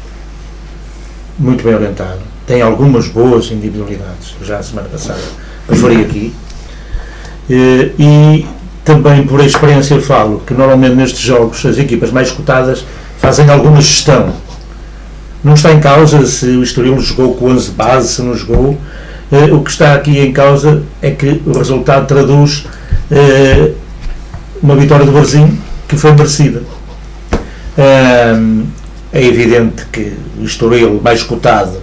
muito bem orientada, tem algumas boas individualidades, já a semana passada referi aqui, e também por experiência eu falo que normalmente nestes jogos as equipas mais cotadas fazem alguma gestão. Não está em causa se o Estoril jogou com 11 de base, se não jogou. O que está aqui em causa é que o resultado traduz uma vitória do Varzim que foi merecida. É evidente que o Estoril mais cotado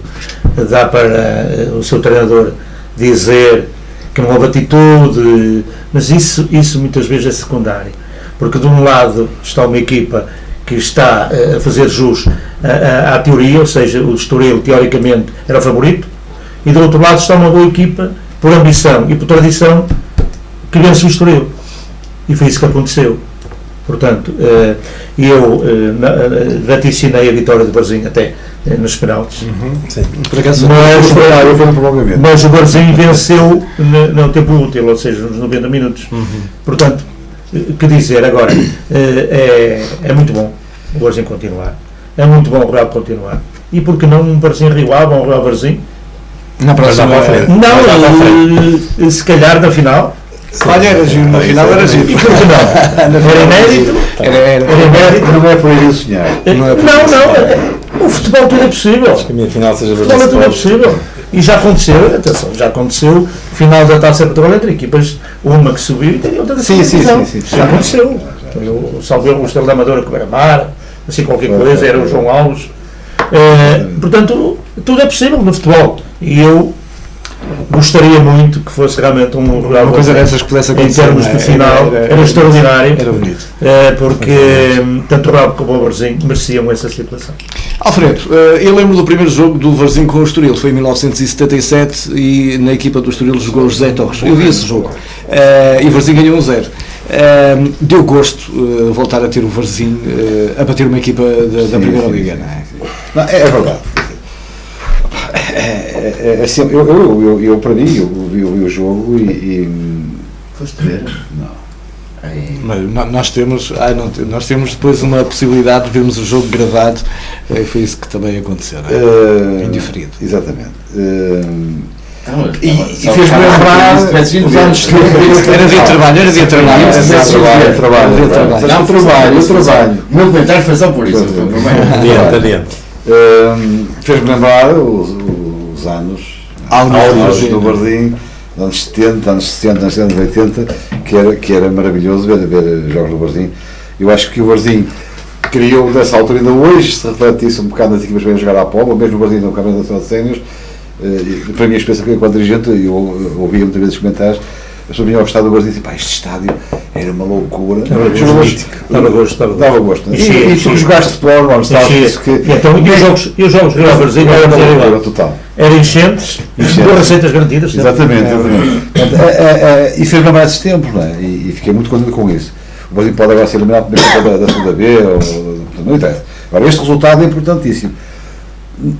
dá para o seu treinador dizer que não houve atitude, mas isso muitas vezes é secundário, porque de um lado está uma equipa que está a fazer jus à teoria, ou seja, o Estoril teoricamente era o favorito, e do outro lado está uma boa equipa, por ambição e por tradição, que vence o Estoril, e foi isso que aconteceu. Portanto, eu vaticinei a vitória do Varzim até nos penaltis. Sim. Por acaso, Mas o Varzim venceu no tempo útil, ou seja, nos 90 minutos. Portanto, que dizer agora, é muito bom o Varzim continuar. É muito bom o Real continuar. E porque não um Varzim Rio Ave ou um Real Varzim? na próxima. Não, se calhar na final. Olha, era giro, na final era giro. E por que não? Era inédito. Era Não é por aí sonhar. Não, o futebol tudo é possível. Acho que a minha final seja O futebol tudo é possível. E já aconteceu, atenção, já aconteceu final da Taça de Portugal entre equipas, uma que subiu e outra que subiu. Sim. Já aconteceu. O Salveu o Estrela da Amadora com o Beira-Mar, assim qualquer coisa, era o João Alves. Portanto, tudo é possível no futebol. E eu gostaria muito que fosse realmente um Real uma coisa dessas que pudesse em acontecer. termos de final, era extraordinário. Era bonito. Porque tanto o Real como o Varzim mereciam essa situação. Alfredo, eu lembro do primeiro jogo do Varzim com o Estoril, foi em 1977 e na equipa do Estoril jogou José Torres. Eu vi esse jogo e o Varzim ganhou 1-0. Deu gosto voltar a ter o Varzim a bater uma equipa da Primeira Liga, não é? Não, é verdade. Sempre, eu para mim, eu vi o jogo e Foste ver? não. Mas nós temos depois uma possibilidade de vermos o jogo gravado, foi isso que também aconteceu, não é? Indiferido. Exatamente. E fez-me lembrar os anos 70. Era dia de trabalho, era dia de trabalho. Não, trabalho. O meu comentário foi só por isso. Adiante. Fez-me lembrar os anos áureos do Varzim, anos 70, anos 60, anos 70, 80, que era maravilhoso ver jogos do Varzim. Eu acho que o Varzim criou, dessa altura ainda hoje, se reflete isso um bocado nas equipas que vêm jogar à Póvoa, mesmo o Varzim no Campeonato Nacional de Séniores. Para a minha experiência enquanto dirigente, eu ouvia muitas vezes comentários, as pessoas vinham ao estádio do Varzim e diziam, este estádio era uma loucura. Dava gosto. E tu jogaste futebol, não sabes que... E os jogos Real Varzim era uma loucura total. Eram enchentes, com receitas garantidas. Exatamente. E fez lembrar esses tempos, não é? E fiquei muito contente com isso. O Varzim pode agora ser eliminado da segunda B, não interessa. Agora, este resultado é importantíssimo.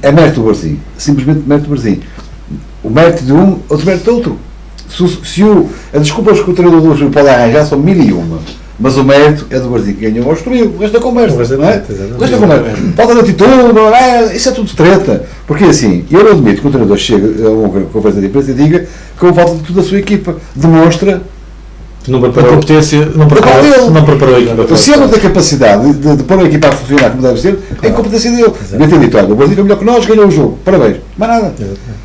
É mérito do Varzim, simplesmente mérito do Varzim. O mérito de um, outro mérito do outro. As desculpas que o treinador do Estoril pode arranjar são 1001, mas o mérito é do Varzim que ganhou ao Estoril. O resto da conversa, não é? O resto da conversa. Pode dar atitude, isso é tudo treta. Porque assim, eu não admito que o treinador chegue a uma conversa de imprensa e diga que houve falta de tudo da sua equipa. Demonstra Não preparou a equipa. se ele não tem capacidade de pôr a equipa a funcionar como deve ser, é incompetência dele. Devia ter dito, olha, o Varzim foi melhor que nós, ganhou o jogo, parabéns, mais nada.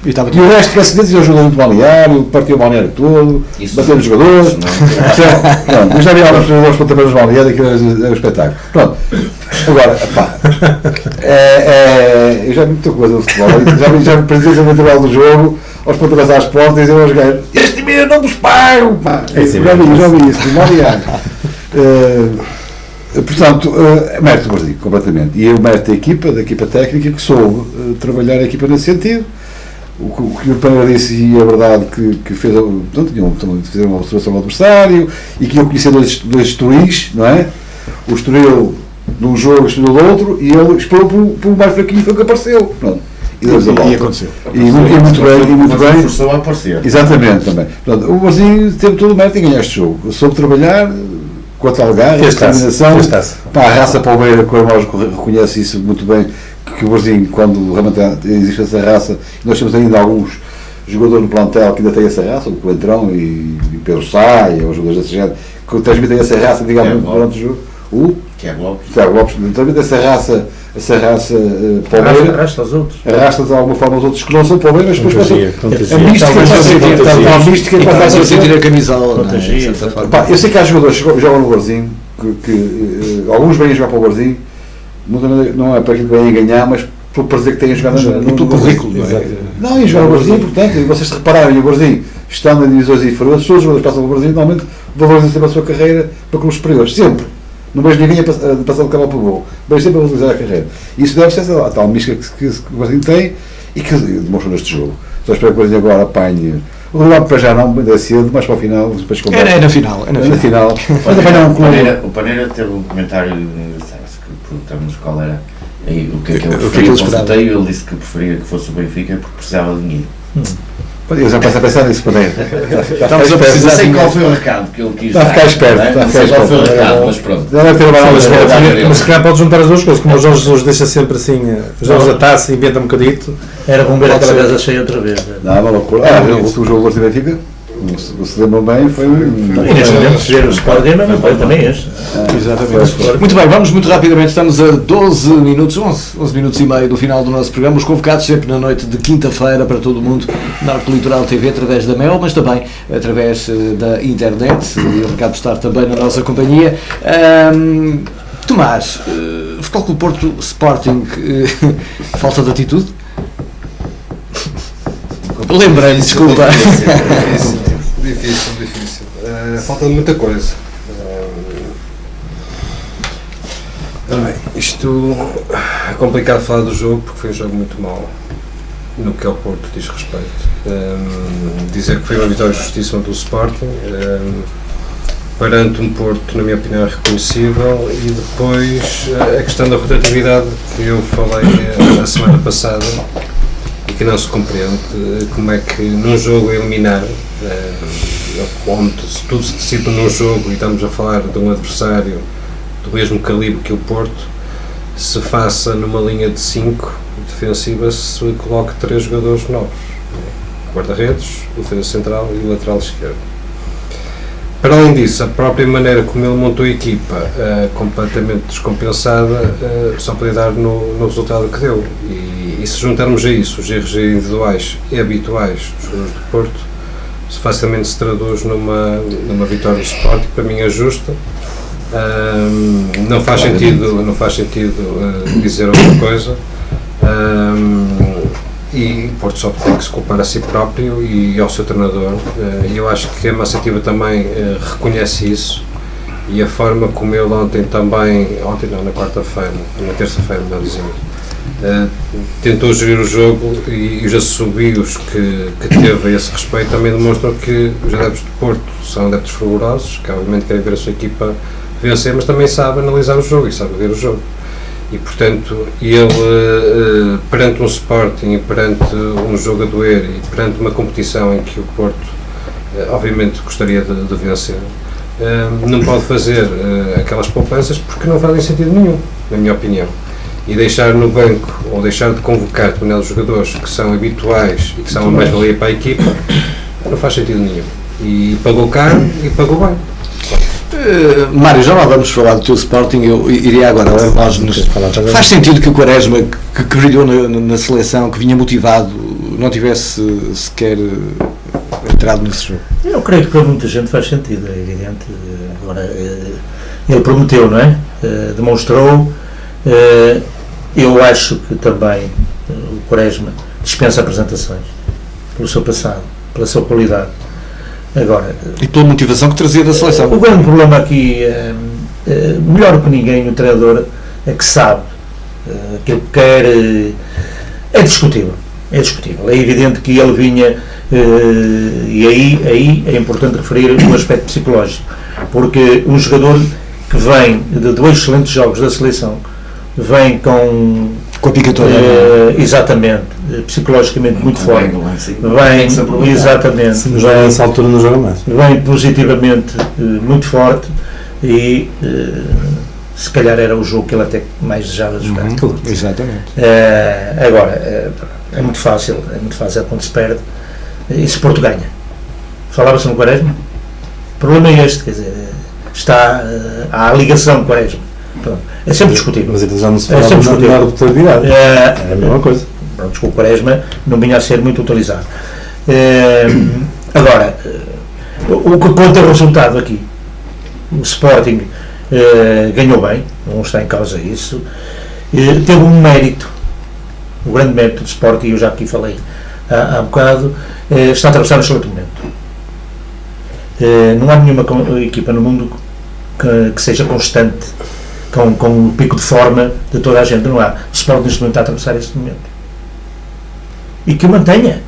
E o resto parece que dentro ajudou muito o balneário, partiu o balneário todo, bateu nos jogadores. Eu já vi alguns treinadores para também nos balneários, aquilo era um espetáculo. Pronto, agora, eu já vi muita coisa no futebol, já me precisei no intervalo do jogo, aos pontapés às portas, e dizer aos gajos, este dinheiro não vos pago, pá. Já vi isso, balneário. Portanto, mérito do Varzim, completamente. E o mérito da equipa técnica, que soube trabalhar a equipa nesse sentido. O que o Pereira disse, e é verdade que fez, portanto, fizeram uma observação ao adversário e que eu conhecia dois Estoris, não é? O Estoril de um jogo, o Estoril do outro, e ele esperou pelo mais fraquinho, foi o que apareceu. Pronto. E aconteceu. E muito bem. Forçou a aparecer. Exatamente, também. Portanto, o Varzim teve todo o mérito em ganhar este jogo. Soube trabalhar com a tal garra, a determinação. A raça palmeira, que o Irmãos reconhece isso muito bem, que o Varzim, quando realmente existe essa raça, nós temos ainda alguns jogadores no plantel que ainda têm essa raça, o Coentrão e Pedro Sá, e os jogadores desse género, que transmitem essa raça, digamos, durante o jogo. O Tiago Lopes, transmite essa raça palmeira, arrasta de alguma forma os outros que não são palmeiras, depois a mística passa a sentir a camisola. Eu sei que há jogadores que jogam no Varzim, que alguns vêm jogar para o Varzim, não é para aquilo que vêm ganhar, mas pelo prazer que têm a jogar no currículo. Não, e jogar no Varzim, portanto, e vocês se repararem, o Varzim, estando em divisões inferiores, todos os jogadores passam pelo Varzim, normalmente valorizam sempre a sua carreira para clubes superiores, sempre. Não vejo ninguém a passar do cavalo para o voo, vejo sempre a valorizar a carreira. Isso deve ser a tal mística que o Varzim tem e que demonstra neste jogo. Só espero que o Varzim agora apanhe O Ronaldo para já não, ainda cedo, mais para o final, depois conversa. É na final. É Na final. Mas também não, O Paneira teve um comentário, que perguntamos qual era o que é que ele O que é que preferia ele para o esperava? sorteio, ele disse que preferia que fosse o Benfica porque precisava de dinheiro. eu já passo a pensar nisso, Paneira. Estamos a precisar Não sei de qual foi o recado que ele quis Está a dar. ficar esperto, não é? está a Não ficar sei qual foi o esperto. recado, mas pronto. Já deve ter uma Mas aula Mas se calhar pode juntar as duas coisas, como o Jorge Jesus deixa sempre assim, os jogos da taça, inventa um bocadito. Era bom ver aquela casa cheia outra vez. Não, uma loucura. O último jogo do Benfica, se lembram bem, foi. E neste momento, se ver o Sporting, mas foi também este. Exatamente. Muito bem, vamos muito rapidamente, estamos a 12 minutos, 11 minutos e meio do final do nosso programa, os convocados sempre na noite de quinta-feira para todo o mundo, Norte Litoral TV, através da MEL, mas também através da internet, e o Ricardo estar também na nossa companhia. Tomás, Futebol Clube Porto, Sporting, falta de atitude? Lembrei-me, desculpa. Difícil. Falta muita coisa. Isto é complicado falar do jogo porque foi um jogo muito mau no que ao Porto diz respeito. Dizer que foi uma vitória justíssima do Sporting perante um Porto, na minha opinião, reconhecível, e depois a questão da rotatividade que eu falei a semana passada e que não se compreende, como é que num jogo eliminar, onde tudo se decide num jogo e estamos a falar de um adversário do mesmo calibre que o Porto, se faça numa linha de 5 defensiva, se coloque 3 jogadores novos, o guarda-redes, o defesa central e o lateral esquerdo. Para além disso, a própria maneira como ele montou a equipa, completamente descompensada, só podia dar no resultado que deu. E se juntarmos a isso os erros individuais e habituais dos jogadores do Porto, facilmente se traduz numa vitória do Sporting, para mim é justa. Não faz sentido dizer outra coisa. E o Porto só tem que se culpar a si próprio e ao seu treinador, e eu acho que a Massativa também reconhece isso, e a forma como ele na quarta-feira, na terça-feira, melhor dizendo, tentou gerir o jogo, e os assobios que teve a esse respeito também demonstram que os adeptos do Porto são adeptos fervorosos, que obviamente querem ver a sua equipa vencer, mas também sabe analisar o jogo e sabe ver o jogo. E portanto, ele, perante um Sporting e perante um jogo a doer e perante uma competição em que o Porto obviamente gostaria de vencer, não pode fazer aquelas poupanças porque não fazem sentido nenhum, na minha opinião. E deixar no banco ou deixar de convocar determinados jogadores que são habituais e que são a mais-valia para a equipa, não faz sentido nenhum. E pagou caro e pagou bem. Mário, já lá vamos falar do teu Sporting, eu iria agora ao Hermógenes. Faz sentido que o Quaresma, que brilhou na seleção, que vinha motivado, não tivesse sequer entrado nesse jogo? Eu creio que para muita gente faz sentido, é evidente. Agora, ele prometeu, não é? Demonstrou. Eu acho que também o Quaresma dispensa apresentações pelo seu passado, pela sua qualidade. Agora, e pela motivação que trazia da seleção. O grande problema aqui, melhor que ninguém, o treinador é que sabe aquilo que quer. É discutível. É evidente que ele vinha, e aí é importante referir o aspecto psicológico, porque um jogador que vem de 2 excelentes jogos da seleção, vem com a pica toda, exatamente, psicologicamente muito forte, vem exatamente, se já nessa altura não joga mais, vem positivamente muito forte, e se calhar era o jogo que ele até mais desejava jogar. Exatamente. Agora, é muito fácil quando se perde, e se Porto ganha. Falava-se no Quaresma, o problema é este, quer dizer, há a ligação com Quaresma. É sempre discutível. Mas ele já não se fala na rotatividade. É a mesma coisa. Pronto, o Quaresma não vinha a ser muito utilizado. Agora, o que conta é o resultado aqui. O Sporting ganhou bem, não está em causa isso. Teve um mérito, o grande mérito do Sporting, eu já aqui falei há bocado, está a atravessar um excelente momento. Não há nenhuma equipa no mundo que seja constante com o pico de forma de toda a gente. Não há. O Sporting neste momento está a atravessar este momento. E que o mantenha,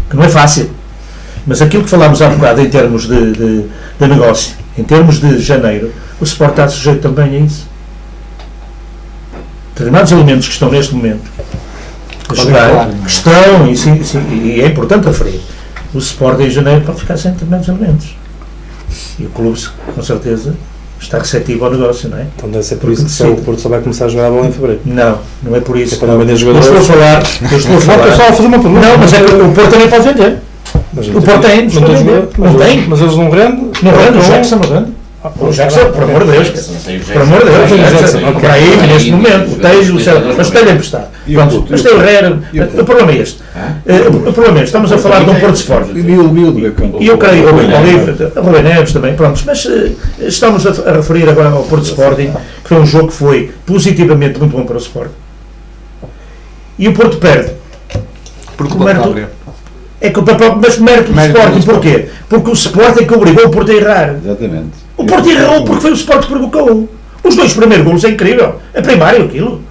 que não é fácil. Mas aquilo que falámos há bocado em termos de negócio, em termos de janeiro, o Sport está sujeito também a isso. Determinados elementos que estão neste momento a jogar, que estão, e é importante referir, o Sport em janeiro pode ficar sem determinados elementos. E o clube, com certeza, está receptivo ao negócio, não é? Então deve ser por isso que o Porto só vai começar a jogar a bola em fevereiro. Não, não é por isso. É para não vender Eu jogadores. estou a falar. Estou só a fazer uma pergunta. Não, mas é que o Porto também pode vender. Mas O Porto tem, não tem. Mas eles não rendem. Não rende, o Jackson não rende. O Jackson, por amor de Deus. Por amor de Deus, o Jackson. Por aí, neste momento, o Tejo, mas o Tejo é emprestado. Mas tem o Herrera. O problema é este. O problema é este. Estamos a falar de um Porto Sport. E eu creio, o Rubem Neves também, pronto. Mas estamos a referir agora ao Porto Sporting, que foi um jogo que foi positivamente muito bom para o Sporting. E o Porto perde. Porque É culpa própria, mas mérito do Sporting. Porquê? Porque o Sporting que obrigou o Porto a errar. Exatamente. O Porto errou porque foi o Sporting que provocou. Os 2 primeiros golos é incrível. É primário aquilo.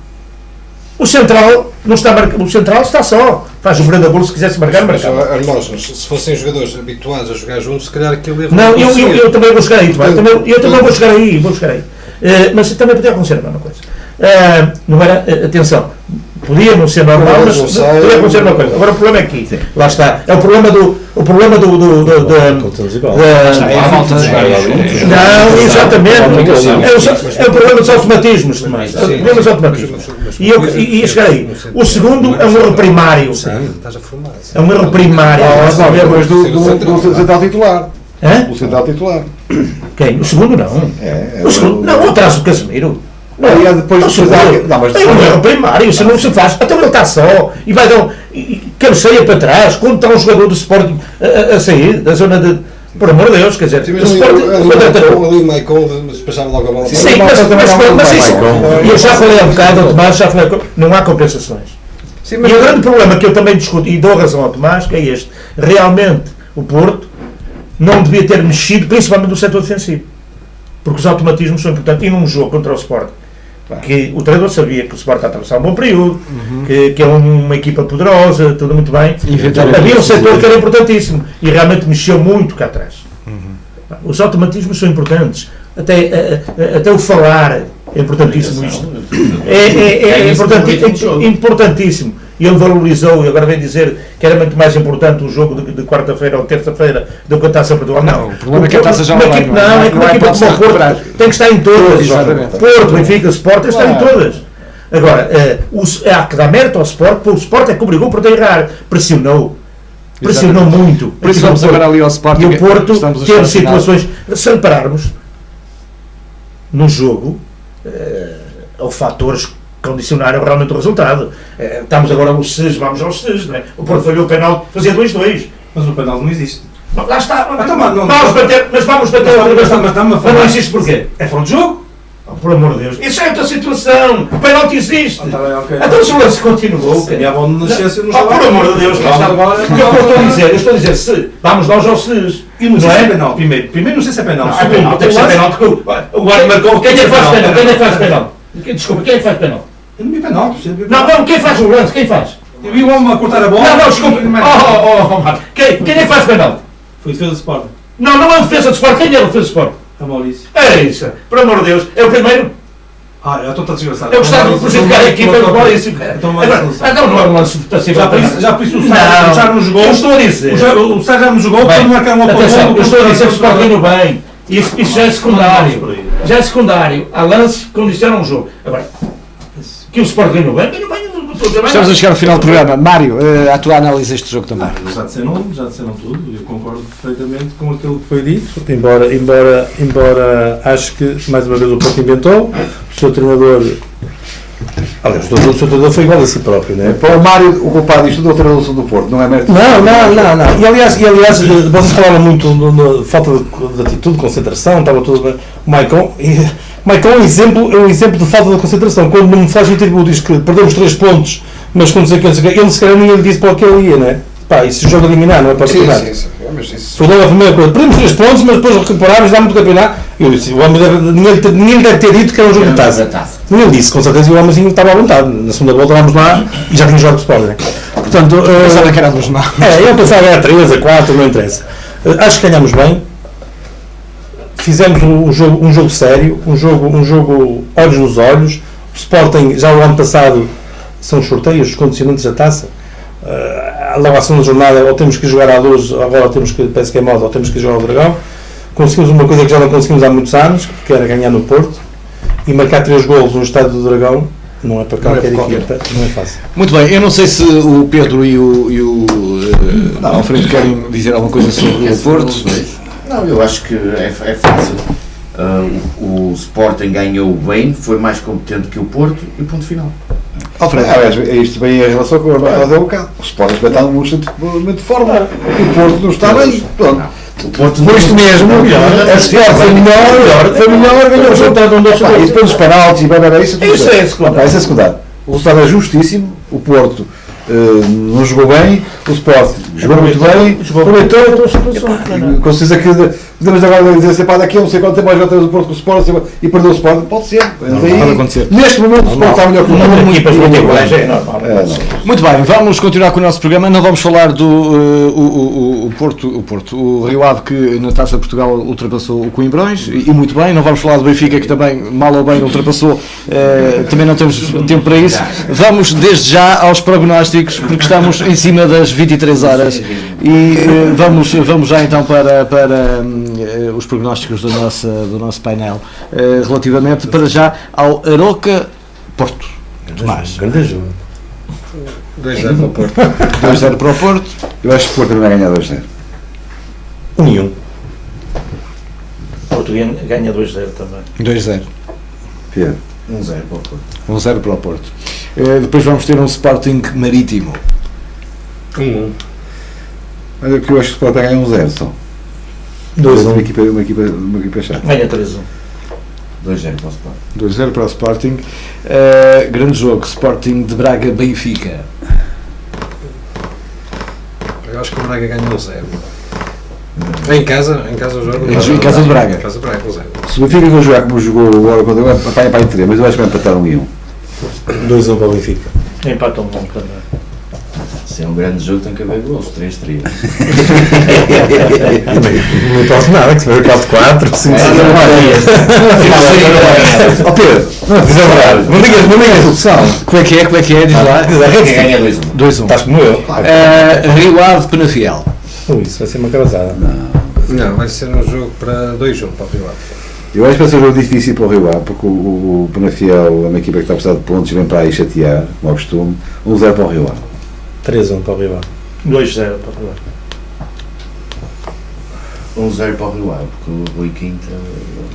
O Central não está marcado. O Central está só. Faz o grande golo se quisesse marcar, marcava. Se fossem jogadores habituados a jogar juntos, se calhar aquele erro. Não, eu também vou chegar aí. Eu também vou chegar aí. Mas também podia acontecer a mesma coisa. Não era, atenção, podia não ser normal, mas podia acontecer uma coisa. Agora o problema é aqui, lá está, é o problema do É a falta de jogar. não, exatamente, é o problema dos automatismos também, o problema dos automatismos. E ia chegar aí. O segundo é um erro primário. Estás a formar. É um erro primário. Mas do central titular. Hã? Do central titular. Quem? O segundo não. É O segundo, não, atrás do Casemiro. Não, Aí é depois o do segundo. central. Não, mas É um erro primário, se não se faz. Então ele está só e vai dar cabeceia para trás, quando está um jogador do Sporting a sair da zona de. Por amor de Deus, quer dizer, o Sporting. Ali o Maicon despachava logo a bola. Sim, mas isso. E eu já falei há bocado ao Tomás, não há compensações. Sim, E o grande problema que eu também discuto, e dou razão ao Tomás, que é este. Realmente, o Porto não devia ter mexido, principalmente no setor defensivo. Porque os automatismos são importantes. E num jogo contra o Sporting, que o treinador sabia que o Sporting está a atravessar um bom período, que é uma equipa poderosa, tudo muito bem. Havia um setor que era importantíssimo e realmente mexeu muito cá atrás. Os automatismos são importantes. Até o falar é importantíssimo isto. É importantíssimo. E ele valorizou, e agora vem dizer que era muito mais importante o jogo de quarta-feira ou terça-feira do que a Taça Portugal. Não, o problema é que a Taça já não é. Não, é que uma equipa como o Porto tem que estar em todas. Porto, Benfica, Sport, tem que estar em todas. Agora, há que dar mérito ao Sport, porque o Sport é que obrigou o Porto a errar. Pressionou muito. Por isso vamos agora ali ao Sporting. E o Porto teve situações. Se repararmos, no jogo, houve fatores que condicionaram realmente o resultado. Estamos agora aos SES, vamos aos SES, não é? O Porto falhou o penalti, fazia 2-2. Mas o penalti não existe. Lá está. Então, Vamos bater outra vez. Mas não existe porquê? É fora de jogo. Por amor de Deus. Isso é outra situação. O penalti existe. Então se o lance continuou. E a bola não nascesse no por amor de Deus. Eu estou a dizer, se vamos nós ao SES. E não sei se é penalti. Primeiro não sei se é penalti. Tem que ser penalti. O guarda marcou. Quem é que faz penalti? Quem é que faz penalti? Desculpa, quem é que faz penalti? Eu não vi penalti. Não, quem faz o lance? Quem faz? Eu vi o homem a cortar a bola. Não, desculpa. Quem é que faz penalti? Foi defesa de Sport. Não é defesa de Sport. Quem é a defesa de Sport? A Maurício. É isso. Por amor de Deus. É o primeiro. Eu estou a desgraçado. Eu gostava de prejudicar a equipa do Maurício. Então não é um lance passivo. Já por isso o Sérgio já não jogou. Eu estou a dizer. O Sérgio já não jogou para não marcar uma atenção, eu estou a dizer que o Sport ganhou bem. Isso já é secundário. Já é secundário. Há lances que condicionam o jogo. Agora, que o Sport ganhou bem. Estamos a chegar ao final do programa. Mário, a tua análise deste jogo também. Já disseram tudo. Eu concordo perfeitamente com aquilo que foi dito. Embora acho que mais uma vez o Porto inventou, o seu treinador. Aliás, o seu treinador foi igual a si próprio, não é? Para o Mário, o culpado disto da treinador do Porto, não é mérito? Não. E aliás, vocês falaram muito na falta de atitude, de concentração, estava tudo. O Maicon é um exemplo de falta de concentração. Quando não faz o tributo, diz que perdemos 3 pontos, mas quando ele se calhar ninguém lhe disse para o que ele ia, não é? Pá, isso jogo a eliminar, não é para o campeonato. Mas isso... Foi logo a primeira coisa. Perdemos 3 pontos, mas depois recuperámos, dá muito campeonato. Eu disse, o homem ninguém deve ter dito que era um jogo de taça. Ninguém disse, com certeza, e o homemzinho estava à vontade. Na segunda volta vamos lá e já tinha jogado de Sporting. Portanto, Pensava que era dos não. eu pensava que era 3 a 4, não interessa. Acho que ganhamos bem. Fizemos um jogo sério, um jogo olhos nos olhos. O Sporting, já o ano passado, são os sorteios, os condicionantes da taça. Logo à segunda jornada, ou temos que jogar à Luz, agora temos que, parece que é moda, ou temos que jogar ao Dragão. Conseguimos uma coisa que já não conseguimos há muitos anos, que era ganhar no Porto, e marcar 3 golos no estádio do Dragão. Não é para qualquer equipa, não é fácil. Muito bem, eu não sei se o Pedro e o Alfredo querem dizer alguma coisa sobre o Porto. Não, eu acho que é fácil. O Sporting ganhou bem, foi mais competente que o Porto e ponto final. Alfredo. Isto bem em relação com o que eu um bocado. O Sporting vai estar num excelente momento de forma e o Porto não está bem. Pronto. O Porto Por isto mesmo, a Sport foi melhor, ganhou o jogo. E depois os penaltis, isso é secundário. O resultado é justíssimo, o Porto não jogou bem, o Sport jogou muito bem, aproveitou, com certeza que podemos agora dizer assim, daqui a não sei quanto tempo mais já temos o Porto com o Sport e perdeu o Sport, pode ser. Pode acontecer. Neste momento o Sport está melhor que o Porto. É normal. Muito bem, vamos continuar com o nosso programa. Não vamos falar do o Rio Ave, que na Taça de Portugal ultrapassou o Coimbrões, e muito bem. Não vamos falar do Benfica, que também, mal ou bem, ultrapassou. Também não temos tempo para isso. Vamos desde já aos prognósticos, porque estamos em cima das 23 horas e vamos já então para os prognósticos do nosso painel, relativamente para já ao Aroca Porto. Tomás. Grande jogo. 2-0 para o Porto. 2-0 para o Porto. Eu acho que o Porto vai ganhar 2-0. 1-1. O Porto ganha 2-0 também. 2-0. Pedro. 1-0 para o Porto. 1-0 para o Porto. Depois vamos ter um Sporting Marítimo. 1-1. Mas eu acho que o Sport vai ganhar 1-0 só. 2-1. Uma equipa chata. Ganha 3-1. 2-0 para o Sport. 2-0 para o Sporting. Grande jogo, Sporting de Braga-Benfica. Eu acho que o Braga ganha 1-0. Em casa o jogo. Em casa de Braga. Em casa de Braga, 1-0. Se o Benfica vai jogar como jogou agora, quando eu apanho para a 3, mas eu acho que vai empatar 1-1. 2-1 para o Benfica. Empatam bom também. Se é um grande jogo, tem que haver gols. 3-3. Não posso nada, que se for 4-4, 5-5. Ó Pedro, não digas a solução. Como é que é? Diz lá. Quem ganha 2-1? 2-1. Estás como eu. Rio Ave Penafiel. Isso vai ser uma cabazada. Não, vai ser um jogo para 2-1 para o Rio Ave. Eu acho que vai ser um jogo difícil para o Rio Ave, porque o Penafiel é uma equipa que está a precisar de pontos e vem para aí chatear, como ao costume. 1-0 para o Rio Ave. 3-1 para o Rio Ave. 2-0 para o Rio Ave. 1-0 para o Rio Ave, porque o Rui Quinta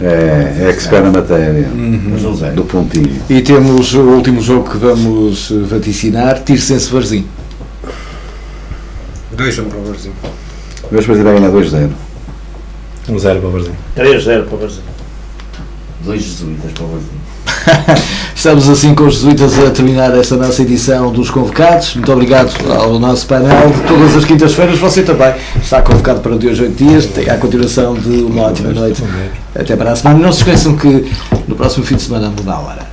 É que se pega na matéria. Mas 1-0. Do pontinho. E temos o último jogo que vamos vaticinar, Tirsense Varzim. 2-1 para o Varzim. Eu acho que vai ganhar 2-0. 1-0 para o Brasil. 3-0 para o Brasil. 2 jesuítas para o Brasil. Estamos assim com os jesuítas a terminar esta nossa edição dos convocados. Muito obrigado ao nosso painel de todas as quintas-feiras. Você também está convocado para o dia 8 dias. Tem a continuação de uma ótima noite. Até para a semana. Não se esqueçam que no próximo fim de semana muda a hora.